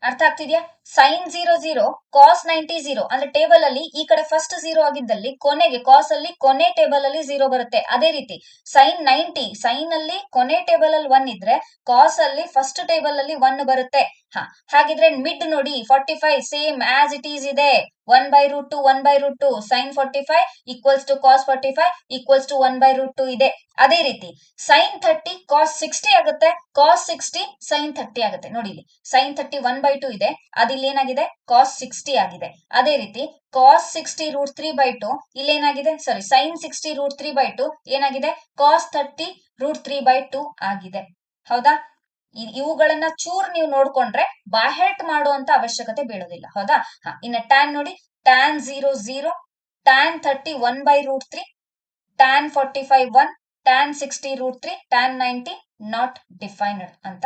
ಅರ್ಥ ಆಗ್ತಿದ್ಯಾ? ಸೈನ್ 0 0, ಕಾಸ್ 90 0 ಅಂದ್ರೆ ಟೇಬಲ್ ಅಲ್ಲಿ ಈ ಕಡೆ ಫಸ್ಟ್ 0 ಆಗಿದ್ದಲ್ಲಿ ಕೊನೆಗೆ ಕಾಸ್ ಅಲ್ಲಿ ಕೊನೆ ಟೇಬಲ್ ಅಲ್ಲಿ 0 ಬರುತ್ತೆ. ಅದೇ ರೀತಿ ಸೈನ್ 90, ಸೈನ್ ಅಲ್ಲಿ ಕೊನೆ ಟೇಬಲ್ ಅಲ್ಲಿ 1 ಇದ್ರೆ ಕಾಸ್ ಅಲ್ಲಿ ಫಸ್ಟ್ ಟೇಬಲ್ ಅಲ್ಲಿ 1 ಬರುತ್ತೆ. ಹಾಗಿದ್ರೆ ಮಿಡ್ ನೋಡಿ, 45 ಸೇಮ್ ಆಸ್ ಇಟ್ ಈಸ್ ಇದೆ, 1/√2 1/√2, sine 45 equals to cos 45 equals to 1/√2 ಇದೆ. ಅದೇ ರೀತಿ ಸೈನ್ 30 ಕಾಸ್ 60 ಆಗುತ್ತೆ, ಕಾಸ್ 60 ಸೈನ್ 30 ಆಗುತ್ತೆ. ನೋಡಿ, ಇಲ್ಲಿ ಸೈನ್ 30 1/2 ಇದೆ, ಅದಿಲ್ಲಿ ಏನಾಗಿದೆ, ಕಾಸ್ 60 ಆಗಿದೆ. ಅದೇ ರೀತಿ ಕಾಸ್ 60 √3/2 ಇಲ್ಲೇನಾಗಿದೆ, ಸಾರಿ, ಸೈನ್ 60 √3/2 ಏನಾಗಿದೆ, ಕಾಸ್ 30 √3/2 ಆಗಿದೆ. ಹೌದಾ? ಇವುಗಳನ್ನ ಚೂರ್ ನೀವು ನೋಡ್ಕೊಂಡ್ರೆ ಬಾಹೆಟ್ ಮಾಡುವಂತ ಅವಶ್ಯಕತೆ ಬೀಳೋದಿಲ್ಲ. ಹೌದಾ? ಇನ್ನ ಟ್ಯಾನ್ ನೋಡಿ, tan 0 0, tan 30 1/√3, tan 45 1, tan 60 √3, tan 90 not defined ಅಂತ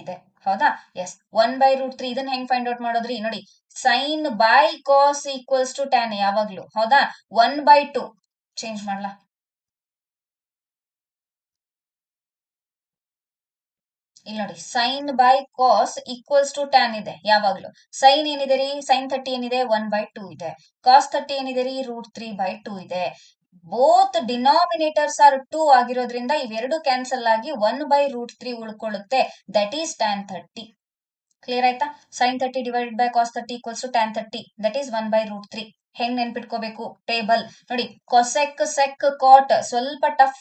ಇದೆ. ಹೌದಾ? ಎಸ್, 1/√3 ಇದನ್ನ ಹೆಂಗ್ ಫೈಂಡ್ ಔಟ್ ಮಾಡೋದ್ರಿ? ನೋಡಿ, sine by cos equals to tan ಯಾವಾಗ್ಲೂ. ಹೌದಾ? 1/2 ಚೇಂಜ್ ಮಾಡ್ಲಾ? ಇಲ್ಲಿ ನೋಡಿ, sine by cos equals to tan ಇದೆ ಯಾವಾಗ್ಲೂ. ಸೈನ್ ಏನಿದೆ ರೀ, ಸೈನ್ 30 ಏನಿದೆ, 1/2 ಇದೆ. ಕಾಸ್ 30 ಏನಿದೆ ರೀ, √3/2 ಇದೆ. ಬೋತ್ ಡಿನಾಮಿನೇಟರ್ಸ್ ಆರ್ 2 ಆಗಿರೋದ್ರಿಂದ ಇವೆರಡು ಕ್ಯಾನ್ಸಲ್ ಆಗಿ 1/√3 ಉಳ್ಕೊಳ್ಳುತ್ತೆ. That is tan 30. ಕ್ಲಿಯರ್ ಆಯ್ತಾ? Sine 30 divided by cos 30 equals to tan 30, that is 1/√3. ಹೆಂಗ್ ನೆನ್ಪಿಟ್ಕೋಬೇಕು? ಟೇಬಲ್ ನೋಡಿ, ಕೊಸೆಕ್ ಸೆಕ್ ಕಾಟ್ ಸ್ವಲ್ಪ ಟಫ್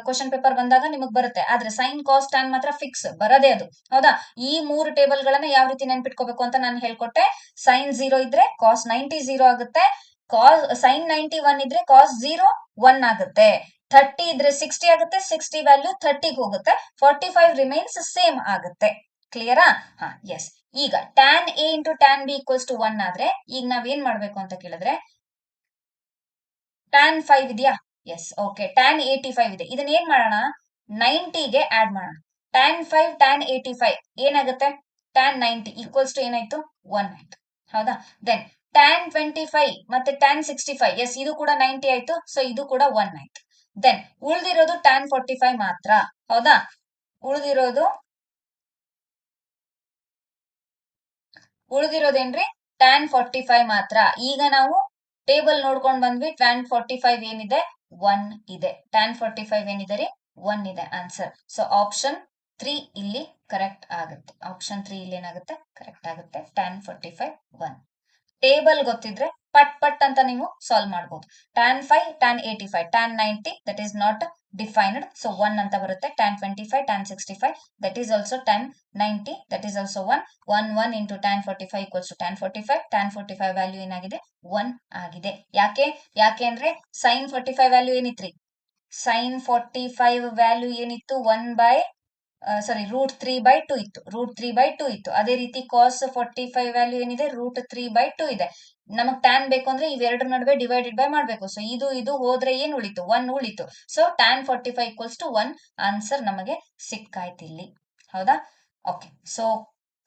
ಕ್ವಶನ್ ಪೇಪರ್ ಬಂದಾಗ ನಿಮಗ್ ಬರುತ್ತೆ, ಆದ್ರೆ ಸೈನ್ ಕಾಸ್ ಟ್ಯಾನ್ ಮಾತ್ರ ಫಿಕ್ಸ್ ಬರದೇ ಅದು. ಹೌದಾ? ಈ 3 ಟೇಬಲ್ ಗಳನ್ನ ಯಾವ ರೀತಿ ನೆನ್ಪಿಟ್ಕೋಬೇಕು ಅಂತ ನಾನು ಹೇಳ್ಕೊಟ್ಟೆ. ಸೈನ್ 0 ಇದ್ರೆ ಕಾಸ್ 90 0 ಆಗುತ್ತೆ, ಕಾಸ್ ಸೈನ್ 90 1 ಇದ್ರೆ ಕಾಸ್ 0 1 ಆಗುತ್ತೆ, 30 ಇದ್ರೆ 60 ಆಗುತ್ತೆ, 60 ವ್ಯಾಲ್ಯೂ 30 ಹೋಗುತ್ತೆ, 45 ರಿಮೈನ್ಸ್ ಸೇಮ್ ಆಗುತ್ತೆ. ಕ್ಲಿಯರಾ? ಎಸ್. ಈಗ tan A into tan B equals to 1 ಆದ್ರೆ ಈಗ ನಾವೇನ್ ಮಾಡ್ಬೇಕು ಅಂತ ಕೇಳಿದ್ರೆ, ಟ್ಯಾನ್ 5 ಇದೆಯಾ? S, okay. ಟ್ಯಾನ್ 85 ಇದೆ. ಇದನ್ನ ಏನ್ ಮಾಡೋಣ, 90ಗೆ ಆಡ್ ಮಾಡೋಣ. tan 5 tan 85 ಏನಾಗುತ್ತೆ? tan 90 ಈಕ್ವಲ್ಸ್ ಟು ಏನಾಯ್ತು? 1 ಆಯ್ತು. ಹೌದಾ? ದೆನ್ tan 25 ಮತ್ತೆ tan 65 ಎಸ್ ಇದು ಕೂಡ 90 ಆಯ್ತು. ಸೊ ಇದು ಕೂಡ 1 ಆಯ್ತು. ದೆನ್ ಉಳಿದಿರೋದು tan 45 ಮಾತ್ರ. ಹೌದಾ? ಉಳಿದಿರೋದೇನ್ರಿ? tan 45 ಮಾತ್ರ. ಈಗ ನಾವು ಟೇಬಲ್ ನೋಡ್ಕೊಂಡ್ ಬಂದ್ವಿ. tan 45 ಏನಿದೆ? 1 ಇದೆ. tan 45 ಏನಿದೆ ರೀ? 1 ಇದೆ ಆನ್ಸರ್. ಸೊ ಆಪ್ಷನ್ 3 ಇಲ್ಲಿ ಕರೆಕ್ಟ್ ಆಗುತ್ತೆ. ಆಪ್ಷನ್ 3 ಇಲ್ಲಿ ಏನಾಗುತ್ತೆ? ಕರೆಕ್ಟ್ ಆಗುತ್ತೆ. tan 45 1. ಟೇಬಲ್ ಗೊತ್ತಿದ್ರೆ ಪಟ್ ಅಂತ ನೀವು ಸಾಲ್ವ್ ಮಾಡಬಹುದು. tan 5 tan 85 tan 90 that is not defined, so 1 ಅಂತ ಬರುತ್ತೆ. tan 25 tan 65 that is also tan 90 that is also 1. 1 into tan 45 equals to tan 45. tan 45 value ಏನಾಗಿದೆ? 1 ಆಗಿದೆ. ಯಾಕೆ ಅಂದ್ರೆ sin 45 ವ್ಯಾಲ್ಯೂ ಏನಿತ್ರಿ? sin 45 ವ್ಯಾಲ್ಯೂ ಏನಿತ್ತು? 1/√3/2 ಇತ್ತು. √3/2 ಇತ್ತು. ಅದೇ ರೀತಿ cos 45 ವ್ಯಾಲ್ಯೂ ಏನಿದೆ? √3/2 ಇದೆ. ನಮಗ್ ಟ್ಯಾನ್ ಬೇಕು ಅಂದ್ರೆ ಇವೆರಡರ ನಡುವೆ ಡಿವೈಡೆಡ್ ಬೈ ಮಾಡ್ಬೇಕು. ಸೊ ಇದು ಹೋದ್ರೆ ಏನ್ ಉಳಿತು? 1 ಉಳಿತು. So tan 45 equals to 1 answer ನಮಗೆ ಸಿಕ್ಕಾಯ್ತು ಇಲ್ಲಿ. ಹೌದಾ? ಓಕೆ. ಸೊ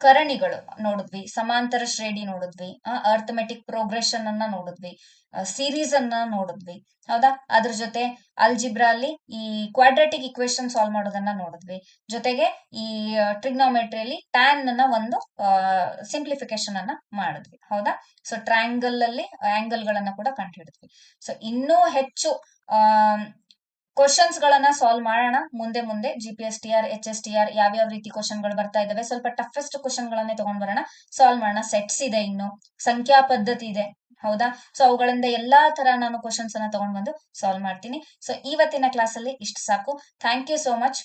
ಕರಣಿಗಳು ನೋಡಿದ್ವಿ, ಸಮಾಂತರ ಶ್ರೇಣಿ ನೋಡಿದ್ವಿ, ಅರ್ಥಮೆಟಿಕ್ ಪ್ರೋಗ್ರೆಷನ್ ಅನ್ನ ನೋಡಿದ್ವಿ, ಸೀರೀಸ್ ಅನ್ನ ನೋಡಿದ್ವಿ. ಹೌದಾ? ಅದ್ರ ಜೊತೆ ಅಲ್ಜಿಬ್ರಾ ಅಲ್ಲಿ ಈ ಕ್ವಾಡ್ರಾಟಿಕ್ ಇಕ್ವೇಶನ್ ಸಾಲ್ವ್ ಮಾಡೋದನ್ನ ನೋಡಿದ್ವಿ. ಜೊತೆಗೆ ಈ ಟ್ರಿಗ್ನೋಮೆಟ್ರಿಯಲ್ಲಿ ಟ್ಯಾನ್ ಅನ್ನ ಒಂದು ಸಿಂಪ್ಲಿಫಿಕೇಶನ್ ಅನ್ನ ಮಾಡಿದ್ವಿ. ಹೌದಾ? ಸೊ ಟ್ರಯಾಂಗಲ್ ಅಲ್ಲಿ ಆಂಗಲ್ ಗಳನ್ನ ಕೂಡ ಕಂಡುಹಿಡಿದ್ವಿ. ಸೊ ಇನ್ನೂ ಹೆಚ್ಚು ಕ್ವಶನ್ಸ್ ಗಳನ್ನ ಸಾಲ್ವ್ ಮಾಡೋಣ ಮುಂದೆ GPSTR HSTR ಯಾವ್ಯಾವ ರೀತಿ ಕ್ವಶನ್ ಗಳು ಬರ್ತಾ ಇದಾವೆ. ಸ್ವಲ್ಪ ಟಫೆಸ್ಟ್ ಕ್ವಶನ್ ಗಳನ್ನೇ ತಗೊಂಡ್ ಬರೋಣ, ಸಾಲ್ವ್ ಮಾಡೋಣ. ಸೆಟ್ಸ್ ಇದೆ, ಇನ್ನು ಸಂಖ್ಯಾ ಪದ್ಧತಿ ಇದೆ. ಹೌದಾ? ಸೊ ಅವುಗಳಿಂದ ಎಲ್ಲಾ ತರ ನಾನು ಕ್ವಶನ್ಸ್ ಅನ್ನ ತಗೊಂಡ್ ಬಂದು ಸಾಲ್ವ್ ಮಾಡ್ತೀನಿ. ಸೊ ಇವತ್ತಿನ ಕ್ಲಾಸ್ ಅಲ್ಲಿ ಇಷ್ಟು ಸಾಕು. Thank you so much.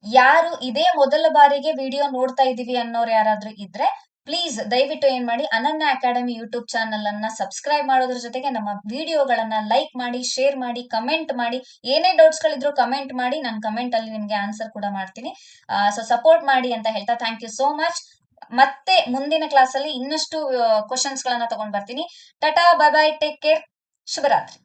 ಯಾರು ಇದೇ ಮೊದಲ ಬಾರಿಗೆ ವಿಡಿಯೋ ನೋಡ್ತಾ ಇದೀವಿ ಅನ್ನೋರು ಯಾರಾದ್ರೂ ಇದ್ರೆ ಪ್ಲೀಸ್ ದಯವಿಟ್ಟು ಏನ್ ಮಾಡಿ, ಅನನ್ಯ ಅಕಾಡೆಮಿ ಯೂಟ್ಯೂಬ್ ಚಾನಲ್ ಅನ್ನ ಸಬ್ಸ್ಕ್ರೈಬ್ ಮಾಡೋದ್ರ ಜೊತೆಗೆ ನಮ್ಮ ವಿಡಿಯೋಗಳನ್ನ ಲೈಕ್ ಮಾಡಿ, ಶೇರ್ ಮಾಡಿ, ಕಮೆಂಟ್ ಮಾಡಿ. ಏನೇ ಡೌಟ್ಸ್ ಗಳಿದ್ರು ಕಮೆಂಟ್ ಮಾಡಿ, ನಾನು ಕಮೆಂಟ್ ಅಲ್ಲಿ ನಿಮ್ಗೆ ಆನ್ಸರ್ ಕೂಡ ಮಾಡ್ತೀನಿ. ಸೊ ಸಪೋರ್ಟ್ ಮಾಡಿ ಅಂತ ಹೇಳ್ತಾ ಥ್ಯಾಂಕ್ ಯು ಸೋ ಮಚ್. ಮತ್ತೆ ಮುಂದಿನ ಕ್ಲಾಸ್ ಅಲ್ಲಿ ಇನ್ನಷ್ಟು ಕ್ವಶನ್ಸ್ ಗಳನ್ನ ತಗೊಂಡ್ ಬರ್ತೀನಿ. Tata, bye bye, take care, ಶುಭರಾತ್ರಿ.